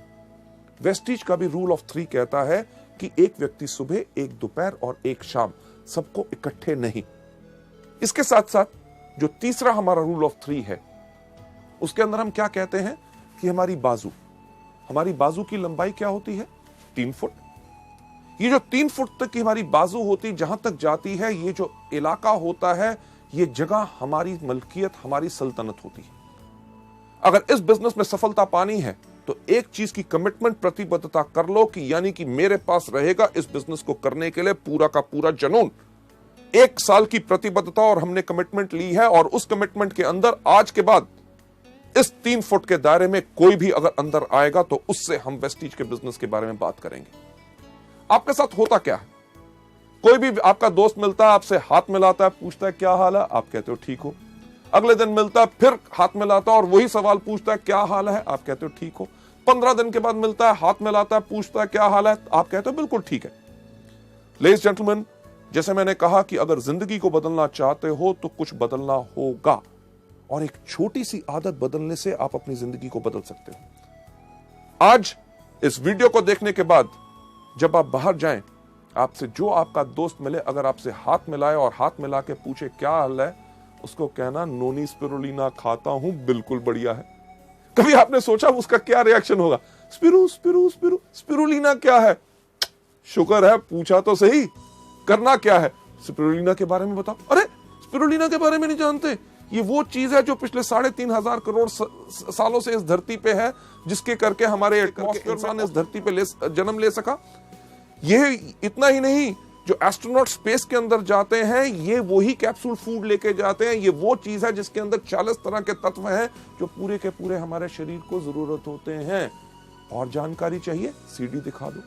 वेस्टीज का भी रूल ऑफ 3 कहता है कि एक व्यक्ति सुबह, एक दोपहर और एक शाम, सबको इकट्ठे नहीं। इसके साथ साथ जो तीसरा हमारा रूल ऑफ 3 है, उसके अंदर हम क्या कहते हैं कि हमारी बाजू की लंबाई क्या होती है? 3 फुट। ये जो 3 फुट तक की हमारी बाजू होती, जहां तक जाती है, ये जो इलाका होता है, ये जगह हमारी मलकियत, हमारी सल्तनत होती है। अगर इस बिजनेस में सफलता पानी है तो एक चीज की कमिटमेंट, प्रतिबद्धता कर लो कि यानी कि मेरे पास रहेगा इस बिजनेस को करने के लिए पूरा का पूरा जुनून। 1 साल की प्रतिबद्धता और हमने कमिटमेंट ली है, और उस कमिटमेंट के अंदर आज के बाद इस 3 फुट के दायरे में कोई भी अगर अंदर आएगा तो उससे हम वेस्टीज के बिजनेस के बारे में बात करेंगे। आपके साथ होता क्या है? कोई भी आपका दोस्त मिलता है, आपसे हाथ मिलाता है, पूछता है क्या हाल है, आप कहते हो ठीक हो। अगले दिन मिलता है, फिर हाथ मिलाता है और वही सवाल पूछता है क्या हाल है, आप कहते हो ठीक हो। 15 दिन के बाद मिलता है, हाथ मिलाता है, पूछता है क्या हाल है, आप कहते हो बिल्कुल ठीक है। लेडीज जेंटलमैन, जैसे मैंने कहा कि अगर जिंदगी को बदलना चाहते हो तो कुछ बदलना होगा, और एक छोटी सी आदत बदलने से आप अपनी जिंदगी को बदल सकते हो। आज इस वीडियो को देखने के बाद जब आप बाहर जाएं, आपसे जो आपका दोस्त मिले, अगर आपसे हाथ मिलाए और हाथ मिला के पूछे क्या हाल है, उसको कहना नोनी स्पिरुलिना खाता हूं, बिल्कुल बढ़िया है। कभी आपने सोचा उसका क्या रिएक्शन होगा? स्पिरुलिना क्या है? शुक्र है पूछा तो सही, करना क्या है? स्पिरुलिना के बारे में बताओ। अरे स्पिरुलिना के बारे में नहीं जानते? ये वो चीज है जो पिछले 3.5 करोड़ सालों से इस धरती पे है, जिसके करके हमारे इंसान इस धरती पे जन्म ले सका। ये इतना ही नहीं, जो एस्ट्रोनॉट स्पेस के अंदर जाते हैं, ये वही कैप्सूल फूड लेके जाते हैं। ये वो चीज है जिसके अंदर 40 तरह के तत्व हैं जो पूरे के पूरे हमारे शरीर को जरूरत होते हैं। और जानकारी चाहिए? सीडी दिखा दो।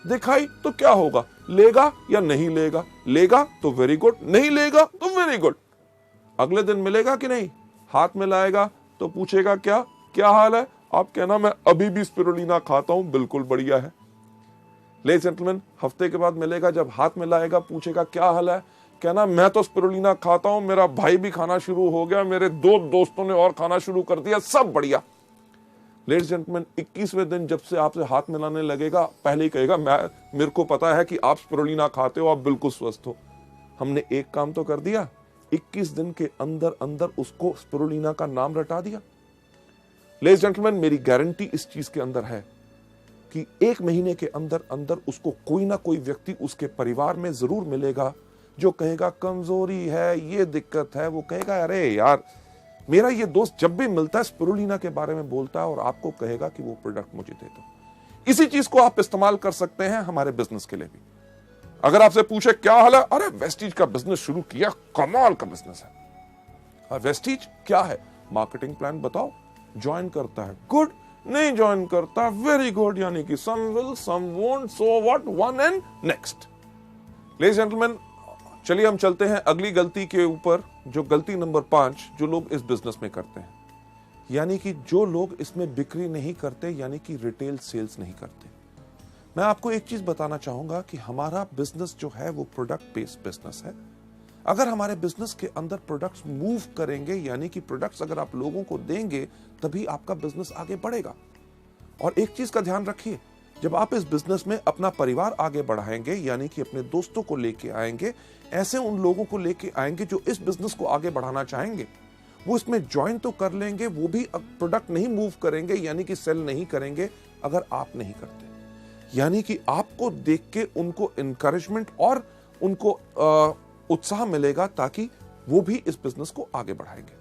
दिखाई तो क्या होगा? लेगा या नहीं लेगा? लेगा तो वेरी गुड, नहीं लेगा तो वेरी गुड। अगले दिन मिलेगा कि नहीं, हाथ मिलाएगा तो पूछेगा क्या हाल है, आप कहना मैं अभी भी स्पिरुलिना खाता हूं, बिल्कुल बढ़िया है। लेडीज जेंटलमैन, हफ्ते के बाद मिलेगा, जब हाथ मिलाएगा पूछेगा क्या हाल है, कहना मैं तो स्पिरुलिना खाता हूं, मेरा भाई भी खाना शुरू हो गया, मेरे 2 दोस्तों ने और खाना शुरू कर दिया, सब बढ़िया। लेडीज जेंटलमैन, 21वें दिन जब से आपसे हाथ मिलाने लगेगा, पहले ही कहेगा मेरे को पता है कि आप स्पिरुलिना खाते हो, आप बिल्कुल स्वस्थ हो। हमने एक काम तो कर दिया, 21 दिन के अंदर अंदर उसको स्पिरुलिना का नाम रटा दिया। लेडीज जेंटलमैन, मेरी गारंटी इस चीज के अंदर है कि 1 महीने के अंदर अंदर उसको कोई ना कोई व्यक्ति उसके परिवार में जरूर मिलेगा जो कहेगा कमजोरी है, ये दिक्कत है। वो कहेगा अरे यार, मेरा ये दोस्त जब भी मिलता है स्पिरुलिना के बारे में बोलता है, और आपको कहेगा कि वो प्रोडक्ट मुझे दे दो। इसी चीज को आप इस्तेमाल कर सकते हैं हमारे बिजनेस के लिए भी। अगर आपसे पूछे क्या हाल है, अरे वेस्टीज का बिजनेस शुरू किया, कमाल का बिजनेस है। वेस्टीज क्या है? मार्केटिंग प्लान बताओ, ज्वाइन करता है, गुड। नहीं ज्वाइन करता, वेरी गुड, यानी कि some will some won't, so what, one and next. Ladies gentleman, चलिए हम चलते हैं अगली गलती के ऊपर, जो गलती नंबर 5 जो लोग इस बिजनेस में करते हैं, यानी कि जो लोग इसमें बिक्री नहीं करते, यानी कि रिटेल सेल्स नहीं करते। मैं आपको एक चीज बताना चाहूंगा कि हमारा बिजनेस जो है वो प्रोडक्ट बेस्ड बिजनेस है। अगर हमारे बिजनेस के अंदर प्रोडक्ट्स मूव करेंगे, यानी कि प्रोडक्ट्स अगर आप लोगों को देंगे, तभी आपका बिजनेस आगे बढ़ेगा। और एक चीज का ध्यान रखिए, जब आप इस बिजनेस में अपना परिवार आगे बढ़ाएंगे, यानी कि अपने दोस्तों को लेके आएंगे, ऐसे उन लोगों को लेके आएंगे जो इस बिजनेस को आगे बढ़ाना चाहेंगे, वो इसमें ज्वाइन तो कर लेंगे, वो भी प्रोडक्ट नहीं मूव करेंगे, यानी कि सेल नहीं करेंगे अगर आप नहीं करते। यानी कि आपको देख के उनको इंकरेजमेंट और उनको उत्साह मिलेगा, ताकि वो भी इस बिजनेस को आगे बढ़ाएंगे।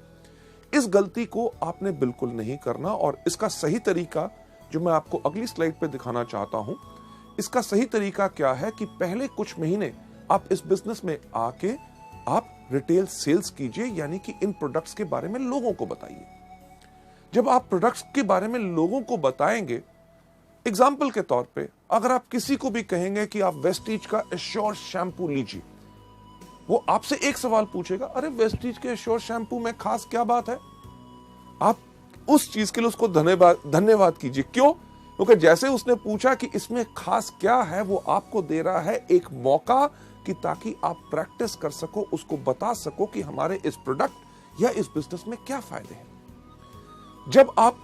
इस गलती को आपने बिल्कुल नहीं करना, और इसका सही तरीका जो मैं आपको अगली स्लाइड पे दिखाना चाहता हूं, इसका सही तरीका क्या है कि पहले कुछ महीने आप इस बिजनेस में आके आप रिटेल सेल्स कीजिए, यानी कि इन प्रोडक्ट्स के बारे में लोगों को बताइए। जब आप प्रोडक्ट्स के बारे में लोगों को बताएंगे, एग्जाम्पल के तौर पे अगर आप किसी को भी कहेंगे कि आप वेस्टीज का एश्योर शैम्पू लीजिए, वो आपसे एक सवाल पूछेगा, अरे वेस्टीज के एश्योर शैम्पू में खास क्या बात है? आप उस चीज के लिए उसको धन्यवाद कीजिए। क्यों? क्योंकि जैसे उसने पूछा कि इसमें खास क्या है, वो आपको दे रहा है एक मौका कि ताकि आप प्रैक्टिस कर सको, उसको बता सको कि हमारे इस प्रोडक्ट या इस बिजनेस में क्या फायदे हैं। जब आप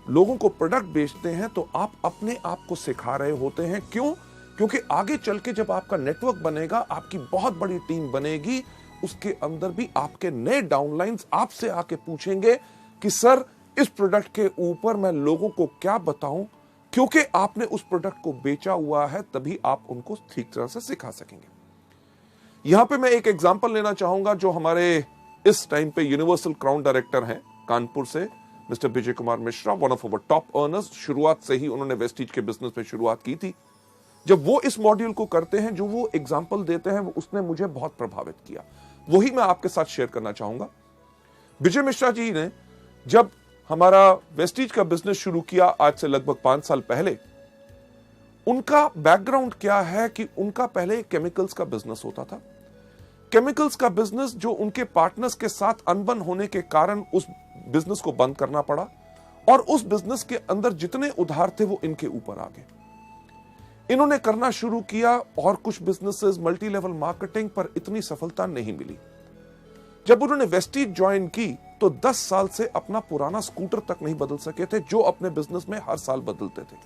लोगों को प्रोडक्ट बेचते हैं तो आप अपने आप को सिखा रहे होते हैं। क्यों? क्योंकि आगे चल के जब आपका नेटवर्क बनेगा, आपकी बहुत बड़ी टीम बनेगी, उसके अंदर भी आपके नए डाउनलाइंस आपसे आके पूछेंगे कि सर इस प्रोडक्ट के ऊपर मैं लोगों को क्या बताऊं, क्योंकि आपने उस प्रोडक्ट को बेचा हुआ है, तभी आप उनको ठीक तरह से सिखा सकेंगे। यहां पे मैं एक एग्जांपल लेना चाहूंगा, जो हमारे इस टाइम पे यूनिवर्सल क्राउन डायरेक्टर हैं कानपुर से, mister Vijay Kumar Mishra, one of our top earners. शुरुआत से ही उन्होंने वेस्टीज के बिजनेस में शुरुआत की थी। जब वो इस मॉड्यूल को करते हैं, जो वो एग्जांपल देते हैं, उसने मुझे बहुत प्रभावित किया। वही मैं आपके साथ शेयर करना चाहूंगा। विजय मिश्रा जी ने जब हमारा वेस्टीज का बिजनेस शुरू किया, आज से लगभग 5 साल पहले, उनका बैकग्राउंड क्या है कि उनका पहले केमिकल्स का बिजनेस होता था। केमिकल्स का बिजनेस जो उनके पार्टनर्स के साथ अनबन होने के कारण उस बिजनेस को बंद करना पड़ा, और उस बिजनेस के अंदर जितने उधार थे वो इनके ऊपर आ गए। इन्होंने करना शुरू किया और कुछ बिजनेसेस, मल्टी लेवल मार्केटिंग, पर इतनी सफलता नहीं मिली। जब उन्होंने वेस्टीज ज्वाइन की तो 10 साल से अपना पुराना स्कूटर तक नहीं बदल सके थे, जो अपने बिजनेस में हर साल बदलते थे।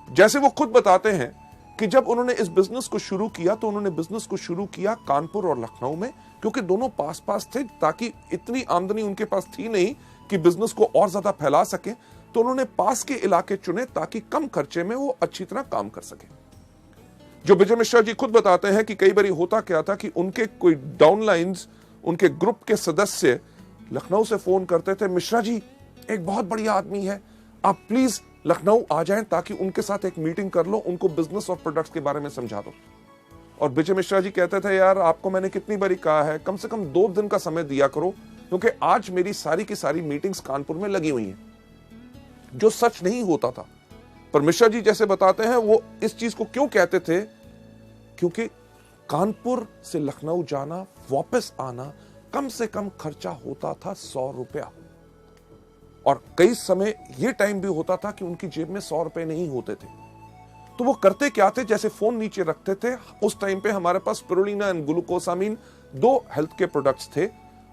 जैसे वो खुद बताते हैं कि जब उन्होंने इस बिजनेस को शुरू किया तो उन्होंने बिजनेस को शुरू किया कानपुर और लखनऊ में, क्योंकि दोनों पास पास थे, ताकि इतनी आमदनी उनके पास थी नहीं कि बिजनेस को और ज्यादा फैला सके। तो उन्होंने पास के इलाके चुने ताकि कम खर्चे में वो अच्छी तरह काम कर सके। जो विजय मिश्रा जी खुद बताते हैं कि कई बार होता क्या था कि उनके कोई डाउनलाइंस, उनके ग्रुप के सदस्य लखनऊ से फोन करते थे, मिश्रा जी एक बहुत बढ़िया आदमी है, आप प्लीज लखनऊ आ जाएं ताकि उनके साथ एक मीटिंग कर लो, उनको बिजनेस और प्रोडक्ट्स के बारे में समझा दो। और विजय मिश्रा जी कहते थे, यार आपको मैंने कितनी बारी कहा है, कम से कम 2 दिन का समय दिया करो, क्योंकि आज मेरी सारी की सारी मीटिंग्स कानपुर में लगी हुई हैं। जो सच नहीं होता था, पर मिश्रा जी जैसे बताते हैं, वो इस चीज को क्यों कहते थे, क्योंकि कानपुर से लखनऊ जाना, वापस आना, कम से कम खर्चा होता था 100 रुपया। और कई समय यह टाइम भी होता था कि उनकी जेब में 100 रुपए नहीं होते थे। तो वो करते क्या थे, जैसे फोन नीचे रखते थे, उस टाइम पे हमारे पास स्पिरुलिना एंड ग्लूकोसामीन 2 हेल्थ के प्रोडक्ट्स थे,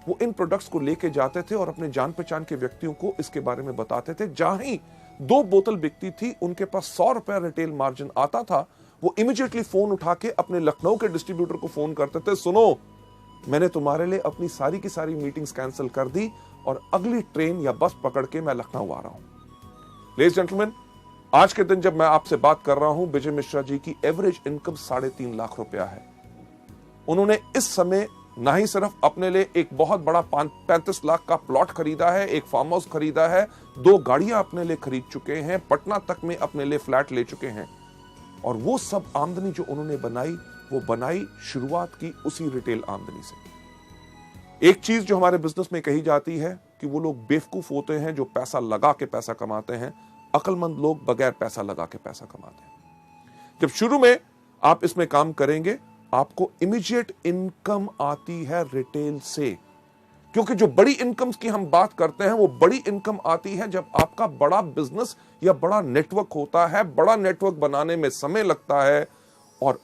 वो इन प्रोडक्ट्स को लेके जाते थे और अपने जान पहचान के व्यक्तियों को इसके बारे में बताते थे। जहां ही 2 बोतल बिकती थी, उनके पास 100 रुपया रिटेल मार्जिन आता था, वो इमीडिएटली फोन उठा के अपने लखनऊ के डिस्ट्रीब्यूटर को फोन करते थे, सुनो मैंने तुम्हारे लिए अपनी सारी की सारी मीटिंग्स कैंसिल कर दी और अगली ट्रेन या बस पकड़ के मैं लखनऊ आ रहा हूं। लेडीज जेंटलमैन, आज के दिन जब मैं आपसे बात कर रहा हूं, विजय मिश्रा जी की एवरेज इनकम 3.5 लाख रुपया है। उन्होंने इस समय ना ही सिर्फ अपने लिए एक बहुत बड़ा 35 लाख का प्लॉट खरीदा है, एक फार्म हाउस खरीदा है, 2 गाड़ियां अपने लिए खरीद चुके हैं, पटना तक में अपने लिए फ्लैट ले चुके हैं। और वो सब आमदनी जो उन्होंने बनाई, वो बनाई शुरुआत की उसी रिटेल आमदनी से। एक चीज जो हमारे बिजनेस में कही जाती है कि वो लोग बेवकूफ होते हैं जो पैसा लगा के पैसा कमाते हैं। अक्लमंद लोग बगैर पैसा लगा के पैसा कमाते हैं। जब शुरू में आप इसमें काम करेंगे, आपको इमीडिएट इनकम आती है रिटेल से, क्योंकि जो बड़ी इनकम्स की हम बात करते हैं वो बड़ी इनकम आती है जब आपका बड़ा बिजनेस या बड़ा नेटवर्क होता है। बड़ा नेटवर्क बनाने में समय लगता है और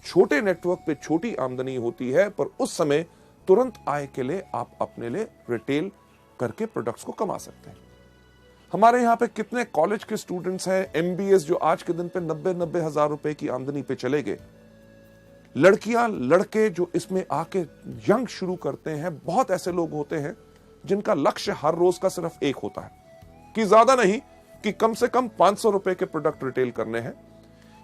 छोटे नेटवर्क पे छोटी आमदनी होती है, पर उस समय तुरंत आय के लिए आप अपने लिए रिटेल करके प्रोडक्ट्स को कमा सकते हैं। हमारे यहाँ पे कितने कॉलेज के स्टूडेंट्स हैं, एमबीएस, जो आज के दिन पे 90-90 हजार रुपए की आमदनी पे चले गए। लड़कियां लड़के जो इसमें आके यंग शुरू करते हैं, बहुत ऐसे लोग होते हैं जिनका लक्ष्य हर रोज का सिर्फ एक होता है कि ज्यादा नहीं, कि कम से कम 500 रुपए के प्रोडक्ट रिटेल करने हैं।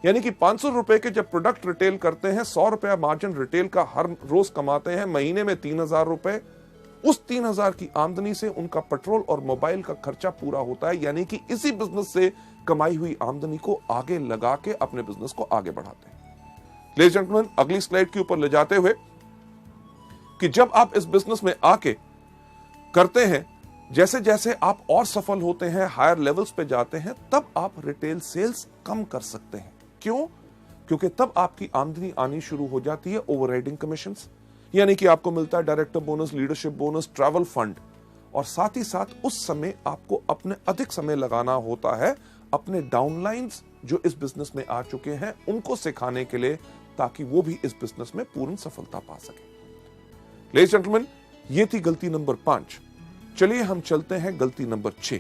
यानी कि 500 रुपए के जब प्रोडक्ट रिटेल करते हैं, 100 रुपया मार्जिन रिटेल का हर रोज कमाते हैं, महीने में 3000 रुपए। उस 3000 की आमदनी से उनका पेट्रोल और मोबाइल का खर्चा पूरा होता है। यानी कि इसी बिजनेस से कमाई हुई आमदनी को आगे लगा के अपने बिजनेस को आगे बढ़ाते हैं। लेडीज एंड जेंटलमैन, अगली स्लाइड के ऊपर ले जाते हुए कि जब आप इस बिजनेस में आके करते हैं, जैसे जैसे आप और सफल होते हैं, हायर लेवल्स पे जाते हैं, तब आप रिटेल सेल्स कम कर सकते हैं। क्यों? क्योंकि तब आपकी आमदनी आनी शुरू हो जाती है ओवरराइडिंग कमीशंस, यानी कि आपको मिलता है director bonus, leadership bonus, travel fund, और साथ ही साथ उस समय आपको अपने अधिक समय लगाना होता है अपने डाउनलाइंस जो इस बिजनेस में आ चुके हैं उनको सिखाने के लिए, ताकि वो भी इस बिजनेस में पूर्ण सफलता पा सके। लेडीज जेंटलमैन, ये थी गलती नंबर 5। चलिए हम चलते हैं गलती नंबर 6।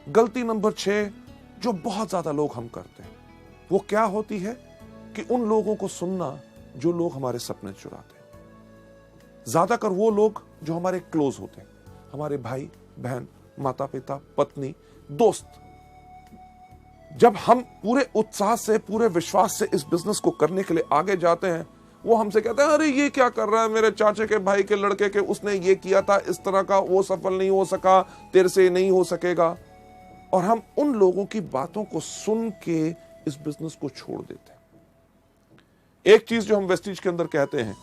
गलती नंबर 6 जो बहुत ज्यादा लोग हम करते हैं, वो क्या होती है कि उन लोगों को सुनना जो लोग हमारे सपने चुराते हैं। ज्यादातर वो लोग जो हमारे क्लोज होते हैं, हमारे भाई बहन, माता पिता, पत्नी, दोस्त। जब हम पूरे उत्साह से, पूरे विश्वास से इस बिजनेस को करने के लिए आगे जाते हैं, वो हमसे कहते हैं, अरे ये क्या कर रहा है, मेरे चाचे के भाई के लड़के के उसने ये किया था इस तरह का, वो सफल नहीं हो सका, तेरे से नहीं हो सकेगा। और हम उन लोगों की बातों को सुन के इस बिजनेस को छोड़ देते हैं। एक चीज जो हम वेस्टीज के अंदर कहते हैं,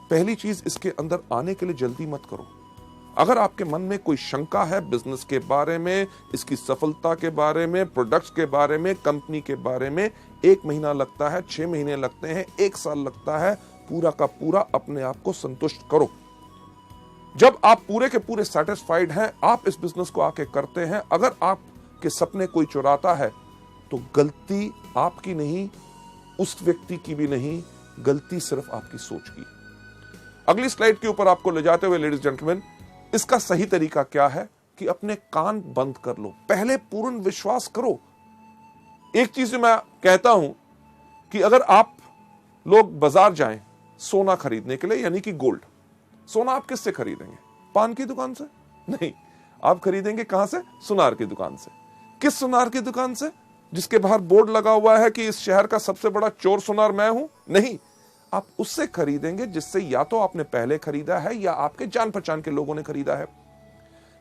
पहली चीज, इसके अंदर आने के लिए जल्दी मत करो। अगर आपके मन में कोई शंका है बिजनेस के बारे में, इसकी सफलता के बारे में, प्रोडक्ट्स के बारे में, कंपनी के बारे में, 1 महीना लगता है, 6 महीने लगते हैं, 1 साल लगता है, पूरा का पूरा अपने आप को संतुष्ट करो। जब आप पूरे के पूरे सेटिस्फाइड हैं, आप इस बिजनेस को आके करते हैं। अगर आपके सपने कोई चुराता है तो गलती आपकी नहीं, उस व्यक्ति की भी नहीं, गलती सिर्फ आपकी सोच की। अगली स्लाइड के ऊपर आपको ले जाते हुए लेडीज जेंटलमैन, इसका सही तरीका क्या है कि अपने कान बंद कर लो, पहले पूर्ण विश्वास करो। एक चीज जो मैं कहता हूं कि अगर आप लोग बाजार जाएं सोना खरीदने के लिए, यानी कि गोल्ड, सोना आप किससे खरीदेंगे? पान की दुकान से? नहीं, आप खरीदेंगे कहां से? सुनार की दुकान से। किस सुनार की दुकान से? जिसके बाहर बोर्ड लगा हुआ है कि इस शहर का सबसे बड़ा चोर सुनार मैं हूं? नहीं, आप उससे खरीदेंगे जिससे या तो आपने पहले खरीदा है या आपके जान पहचान के लोगों ने खरीदा है।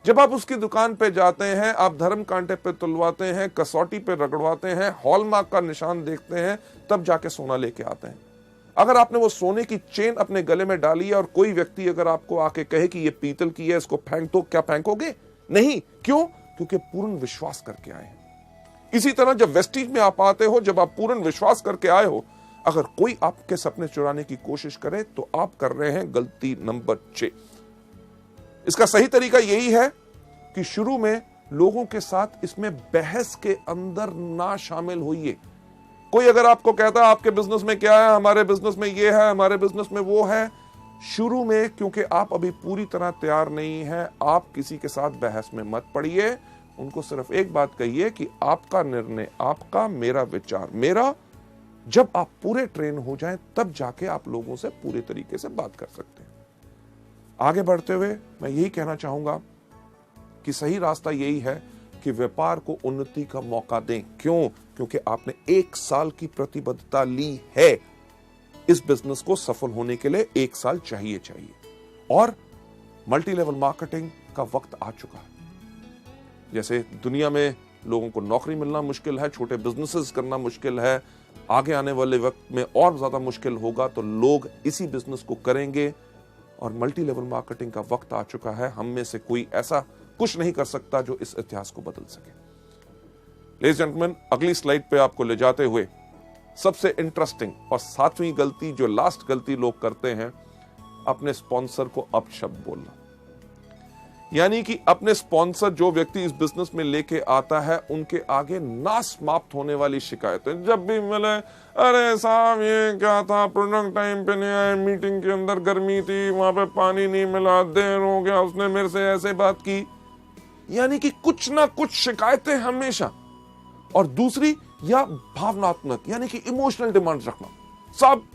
जब आप उसकी दुकान पे जाते हैं, आप धर्म कांटे पे तुलवाते हैं, कसौटी पे रगड़वाते हैं, हॉलमार्क का निशान देखते हैं, तब जाके सोना लेके आते हैं। अगर आपने वो सोने की चेन अपने गले में डाली है और कोई व्यक्ति अगर आपको आके कहे कि ये पीतल की है, इसको फेंक दो, क्या फेंकोगे? नहीं। क्यों? क्योंकि पूर्ण विश्वास करके आए हैं। इसी तरह जब वेस्टीज में आप आते हो, जब आप पूर्ण विश्वास करके आए हो, अगर कोई आपके सपने चुराने की कोशिश करे तो आप कर रहे हैं गलती नंबर 6। इसका सही तरीका यही है कि शुरू में लोगों के साथ इसमें बहस के अंदर ना शामिल होइए। कोई अगर आपको कहता है आपके बिजनेस में क्या है, हमारे बिजनेस में ये है, हमारे बिजनेस में वो है, शुरू में क्योंकि आप अभी पूरी तरह तैयार नहीं है, आप किसी के साथ बहस में मत पड़िए। उनको सिर्फ एक बात कहिए कि आपका निर्णय आपका, मेरा विचार मेरा। जब आप पूरे ट्रेन हो जाएं, तब जाके आप लोगों से पूरे तरीके से बात कर सकते हैं। आगे बढ़ते हुए मैं यही कहना चाहूंगा कि सही रास्ता यही है कि व्यापार को उन्नति का मौका दें। क्यों? क्योंकि आपने 1 साल की प्रतिबद्धता ली है। इस बिजनेस को सफल होने के लिए 1 साल चाहिए और मल्टी लेवल मार्केटिंग का वक्त आ चुका है। जैसे दुनिया में लोगों को नौकरी मिलना मुश्किल है, छोटे बिजनेसेस करना मुश्किल है, आगे आने वाले वक्त में और ज्यादा मुश्किल होगा, तो लोग इसी बिजनेस को करेंगे और मल्टी लेवल मार्केटिंग का वक्त आ चुका है। हम में से कोई ऐसा कुछ नहीं कर सकता जो इस इतिहास को बदल सके। लेडीज जेंटलमैन, अगली स्लाइड पे आपको ले जाते हुए सबसे इंटरेस्टिंग और 7वीं गलती, जो लास्ट गलती लोग करते हैं, अपने स्पॉन्सर को अपशब्द बोलना। यानी कि अपने स्पॉन्सर, जो व्यक्ति इस बिजनेस में लेके आता है, उनके आगे ना समाप्त होने वाली शिकायतें जब भी मिले, अरे साहब ये क्या था, प्रोडक्ट टाइम पे नहीं आए, मीटिंग के अंदर गर्मी थी, वहां पे पानी नहीं मिला, देर हो गया, उसने मेरे से ऐसे बात की। यानी कि कुछ ना कुछ शिकायतें हमेशा। और दूसरी, या भावनात्मक, यानी कि इमोशनल डिमांड रखना। साहब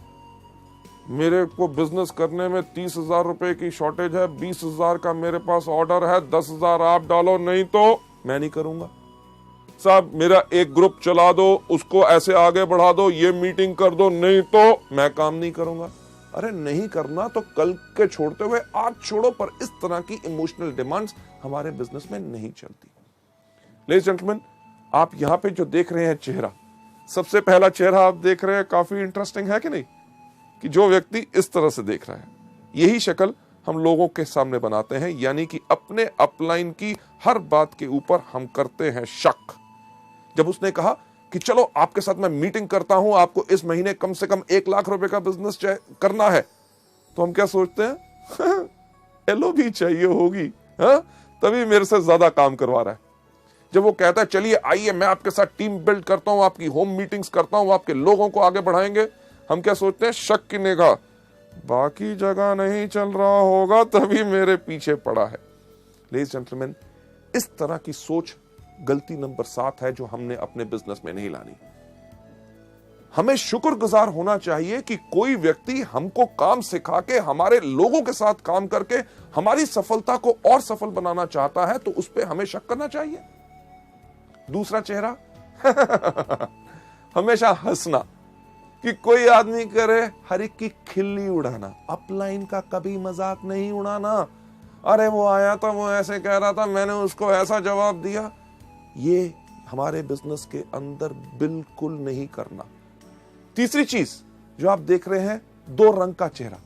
मेरे को बिजनेस करने में 30,000 रुपए की शॉर्टेज है, 20,000 का मेरे पास ऑर्डर है, 10,000 आप डालो, नहीं तो मैं नहीं करूंगा। साहब मेरा एक ग्रुप चला दो, उसको ऐसे आगे बढ़ा दो, ये मीटिंग कर दो, नहीं तो मैं काम नहीं करूंगा। अरे नहीं करना तो कल के छोड़ते हुए आज छोड़ो, पर इस तरह की इमोशनल डिमांड्स हमारे बिजनेस में नहीं चलती। लेडीज जेंटलमैन, आप यहां पे जो देख रहे हैं चेहरा, सबसे पहला चेहरा आप देख रहे हैं, काफी इंटरेस्टिंग है कि नहीं, कि जो व्यक्ति इस तरह से देख रहा है, यही शक्ल हम लोगों के सामने बनाते हैं। यानी कि अपने अपलाइन की हर बात के ऊपर हम करते हैं शक। जब उसने कहा कि चलो आपके साथ मैं मीटिंग करता हूं, आपको इस महीने कम से कम 1 लाख रुपए का बिजनेस करना है, तो हम क्या सोचते हैं, एलो भी चाहिए होगी, हाँ, तभी मेरे से ज्यादा काम करवा रहा है। जब वो कहता है चलिए आइए मैं आपके साथ टीम बिल्ड करता हूं, आपकी होम मीटिंग्स करता हूं, आपके लोगों को आगे बढ़ाएंगे, हम क्या सोचते हैं, शक की निगाह, बाकी जगह नहीं चल रहा होगा तभी मेरे पीछे पड़ा है। लेडीज जेंटलमैन, इस तरह की सोच गलती नंबर 7 है जो हमने अपने बिजनेस में नहीं लानी। हमें शुक्रगुजार होना चाहिए कि कोई व्यक्ति हमको काम सिखा के, हमारे लोगों के साथ काम करके हमारी सफलता को और सफल बनाना चाहता है, तो उस पर हमें शक करना चाहिए। दूसरा चेहरा हमेशा हंसना, कि कोई आदमी करे हर एक की खिल्ली उड़ाना, अपलाइन का कभी मजाक नहीं उड़ाना। अरे वो आया था, वो ऐसे कह रहा था, मैंने उसको ऐसा जवाब दिया। ये हमारे बिजनेस के अंदर बिल्कुल नहीं करना। तीसरी चीज जो आप देख रहे हैं, 2 रंग का चेहरा,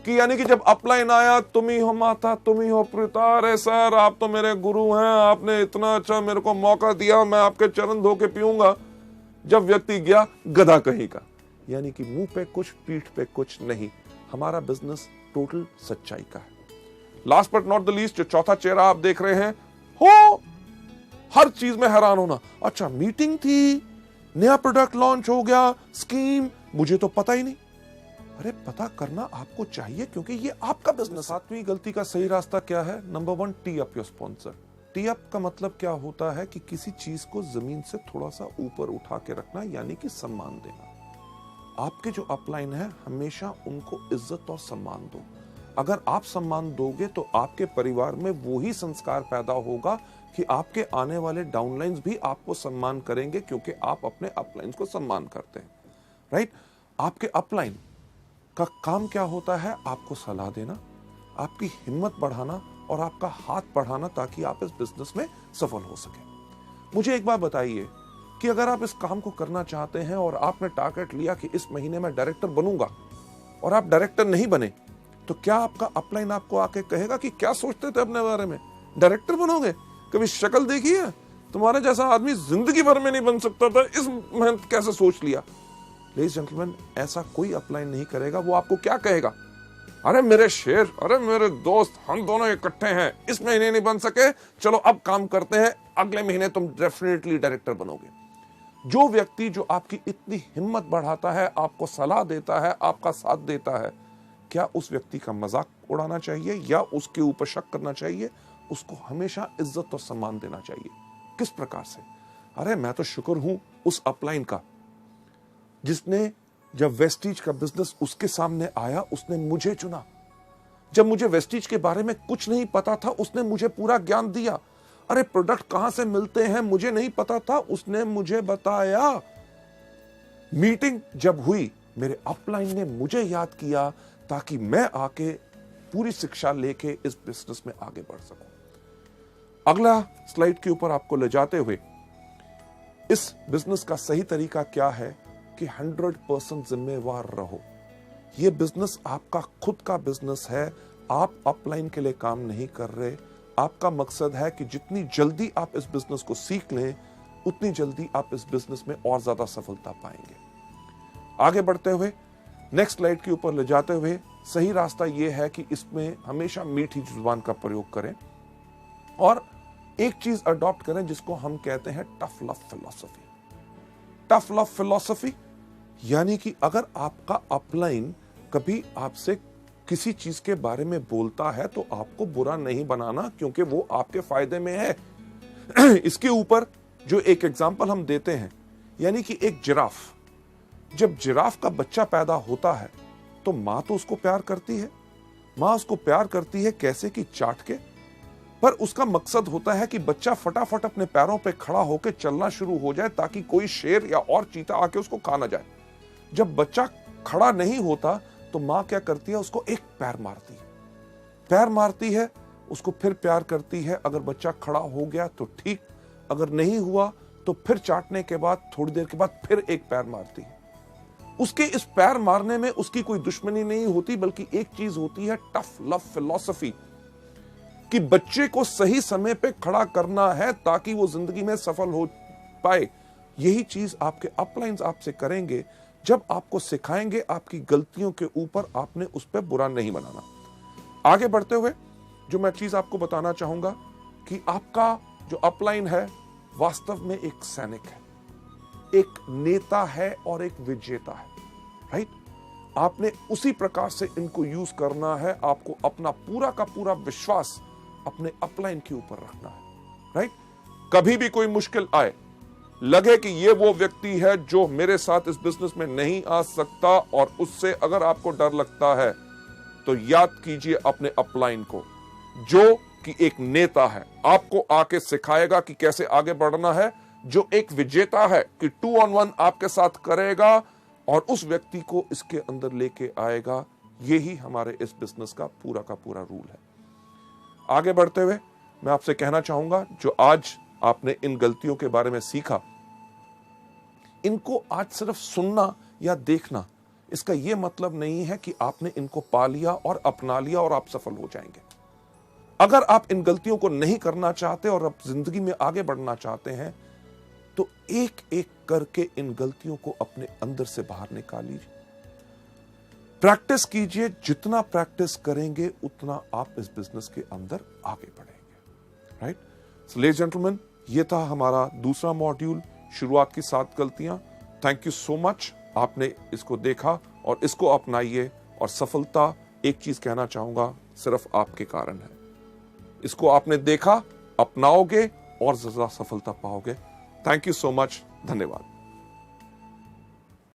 कि यानी कि जब अपलाइन आया, तुम ही हो माता, तुम ही हो पिता, अरे सर आप तो मेरे गुरु हैं, आपने इतना अच्छा मेरे को मौका दिया, मैं आपके चरण धो के पीऊंगा। जब व्यक्ति गया, गधा कहीं का, यानी कि मुंह पे कुछ पीठ पे कुछ नहीं। हमारा बिजनेस टोटल सच्चाई का है। Last but not the least, जो चौथा चेहरा आप देख रहे हैं, हो हर चीज में हैरान होना। अच्छा मीटिंग थी, नया प्रोडक्ट लॉन्च हो गया, स्कीम, मुझे तो पता ही नहीं। अरे पता करना आपको चाहिए, क्योंकि ये आपका बिजनेस। 7वीं गलती का सही रास्ता क्या है? Number 1, T up your sponsor. T up का मतलब क्या होता है कि किसी चीज को जमीन से थोड़ा सा ऊपर उठा के रखना, यानी कि सम्मान देना। आपके जो अपलाइन है, हमेशा उनको इज्जत और सम्मान दो। अगर आप सम्मान दोगे तो आपके परिवार में वो ही संस्कार पैदा होगा कि आपके आने वाले डाउनलाइंस भी आपको सम्मान करेंगे, क्योंकि आप अपने अपलाइंस को सम्मान करते हैं। राइट? आपके अपलाइन का काम क्या होता है? आपको सलाह देना, आपकी हिम्मत बढ़ाना और आपका हाथ बढ़ाना, ताकि आप इस बिजनेस में सफल हो सके। मुझे एक बात बताइए कि अगर आप इस काम को करना चाहते हैं और आपने टारगेट लिया कि इस महीने में डायरेक्टर बनूंगा, और आप डायरेक्टर नहीं बने, तो क्या आपका अपलाइन आपको आके कहेगा कि क्या सोचते थे अपने बारे में, डायरेक्टर बनोगे? कभी शक्ल देखी है? तुम्हारे जैसा आदमी जिंदगी भर में नहीं बन सकता था, इस मेहनत कैसे सोच लिया? लेडीज जेंटलमैन, ऐसा कोई अपलाइन नहीं करेगा। वो आपको क्या कहेगा? अरे मेरे शेर, अरे मेरे दोस्त, हम दोनों इकट्ठे हैं, इस महीने नहीं बन सके, चलो अब काम करते हैं, अगले महीने तुम डेफिनेटली डायरेक्टर बनोगे। जो व्यक्ति जो आपकी इतनी हिम्मत बढ़ाता है, आपको सलाह देता है, आपका साथ देता है, क्या उस व्यक्ति का मजाक उड़ाना चाहिए या उसके ऊपर शक करना चाहिए? उसको हमेशा इज्जत और सम्मान देना चाहिए। किस प्रकार से? अरे मैं तो शुक्र हूं उस अपलाइन का, जिसने जब वेस्टीज का बिजनेस उसके सामने आया, उसने मुझे चुना। जब मुझे वेस्टीज के बारे में कुछ नहीं पता था, उसने मुझे पूरा ज्ञान दिया। अरे प्रोडक्ट कहां से मिलते हैं मुझे नहीं पता था, उसने मुझे बताया। मीटिंग जब हुई, मेरे अपलाइन ने मुझे याद किया, ताकि मैं आके पूरी शिक्षा लेके इस बिजनेस में आगे बढ़ सकूं। अगला स्लाइड के ऊपर आपको ले जाते हुए, इस बिजनेस का सही तरीका क्या है कि 100% जिम्मेवार रहो। यह बिजनेस आपका खुद का बिजनेस है। आप अपलाइन के लिए काम नहीं कर रहे, आपका मकसद है कि जितनी जल्दी आप इस बिजनेस को सीख लें, उतनी जल्दी आप इस बिजनेस में और ज्यादा सफलता पाएंगे। आगे बढ़ते हुए नेक्स्ट स्लाइड के ऊपर ले जाते हुए सही रास्ता यह है कि इसमें हमेशा मीठी जुबान का प्रयोग करें और एक चीज अडॉप्ट करें जिसको हम कहते हैं tough love philosophy. Tough love philosophy यानी कि अगर आपका अपलाइन कभी आपसे किसी चीज के बारे में बोलता है तो आपको बुरा नहीं बनाना, क्योंकि वो आपके फायदे में है। इसके ऊपर जो एक एग्जांपल हम देते हैं, यानी कि एक जिराफ, जब जिराफ का बच्चा पैदा होता है तो मां तो उसको प्यार करती है। मां उसको प्यार करती है कैसे कि चाट के, पर उसका मकसद होता है कि बच्चा फटाफट अपने पैरों पे खड़ा होकर चलना शुरू हो जाए ताकि कोई शेर या और चीता आके उसको खा ना जाए। जब बच्चा खड़ा नहीं होता तो मां क्या करती है, उसको एक पैर मारती है। पैर मारती है, उसको फिर प्यार करती है। अगर बच्चा खड़ा हो गया तो ठीक, अगर नहीं हुआ तो फिर चाटने के बाद थोड़ी देर के बाद फिर एक पैर मारती है। उसके इस पैर मारने में उसकी कोई दुश्मनी नहीं होती, बल्कि एक चीज होती है टफ लव फिलॉसफी, कि बच्चे को सही समय पे खड़ा करना है ताकि वो जिंदगी में सफल हो पाए। यही चीज आपके अपलाइंस आपसे करेंगे जब आपको सिखाएंगे आपकी गलतियों के ऊपर आपने उस पर बुरा नहीं बनाना। आगे बढ़ते हुए जो मैं चीज आपको बताना चाहूंगा कि आपका जो अपलाइन है वास्तव में एक सैनिक है, एक नेता है और एक विजेता है। राइट? आपने उसी प्रकार से इनको यूज करना है। आपको अपना पूरा का पूरा विश्वास अपने अपलाइन के ऊपर रखना है। राइट? कभी भी कोई मुश्किल आए, लगे कि ये वो व्यक्ति है जो मेरे साथ इस बिजनेस में नहीं आ सकता, और उससे अगर आपको डर लगता है तो याद कीजिए अपने अपलाइन को, जो कि एक नेता है, आपको आके सिखाएगा कि कैसे आगे बढ़ना है, जो एक विजेता है कि 2 on 1 आपके साथ करेगा और उस व्यक्ति को इसके अंदर लेके आएगा। यही हमारे इस बिजनेस का पूरा रूल है। आगे बढ़ते हुए मैं आपसे कहना चाहूंगा, जो आज आपने इन गलतियों के बारे में सीखा, इनको आज सिर्फ सुनना या देखना, इसका यह मतलब नहीं है कि आपने इनको पा लिया और अपना लिया और आप सफल हो जाएंगे। अगर आप इन गलतियों को नहीं करना चाहते और आप जिंदगी में आगे बढ़ना चाहते हैं तो एक एक करके इन गलतियों को अपने अंदर से बाहर निकाल लीजिए। प्रैक्टिस कीजिए, जितना प्रैक्टिस करेंगे उतना आप इस बिजनेस के अंदर आगे बढ़ेंगे। राइट? सो लेडीज जेंटलमैन, ये था हमारा दूसरा मॉड्यूल, शुरुआत की 7 गलतियां। थैंक यू सो मच, आपने इसको देखा और इसको अपनाइए, और सफलता, एक चीज कहना चाहूंगा, सिर्फ आपके कारण है। इसको आपने देखा, अपनाओगे और ज्यादा सफलता पाओगे। थैंक यू सो मच, धन्यवाद।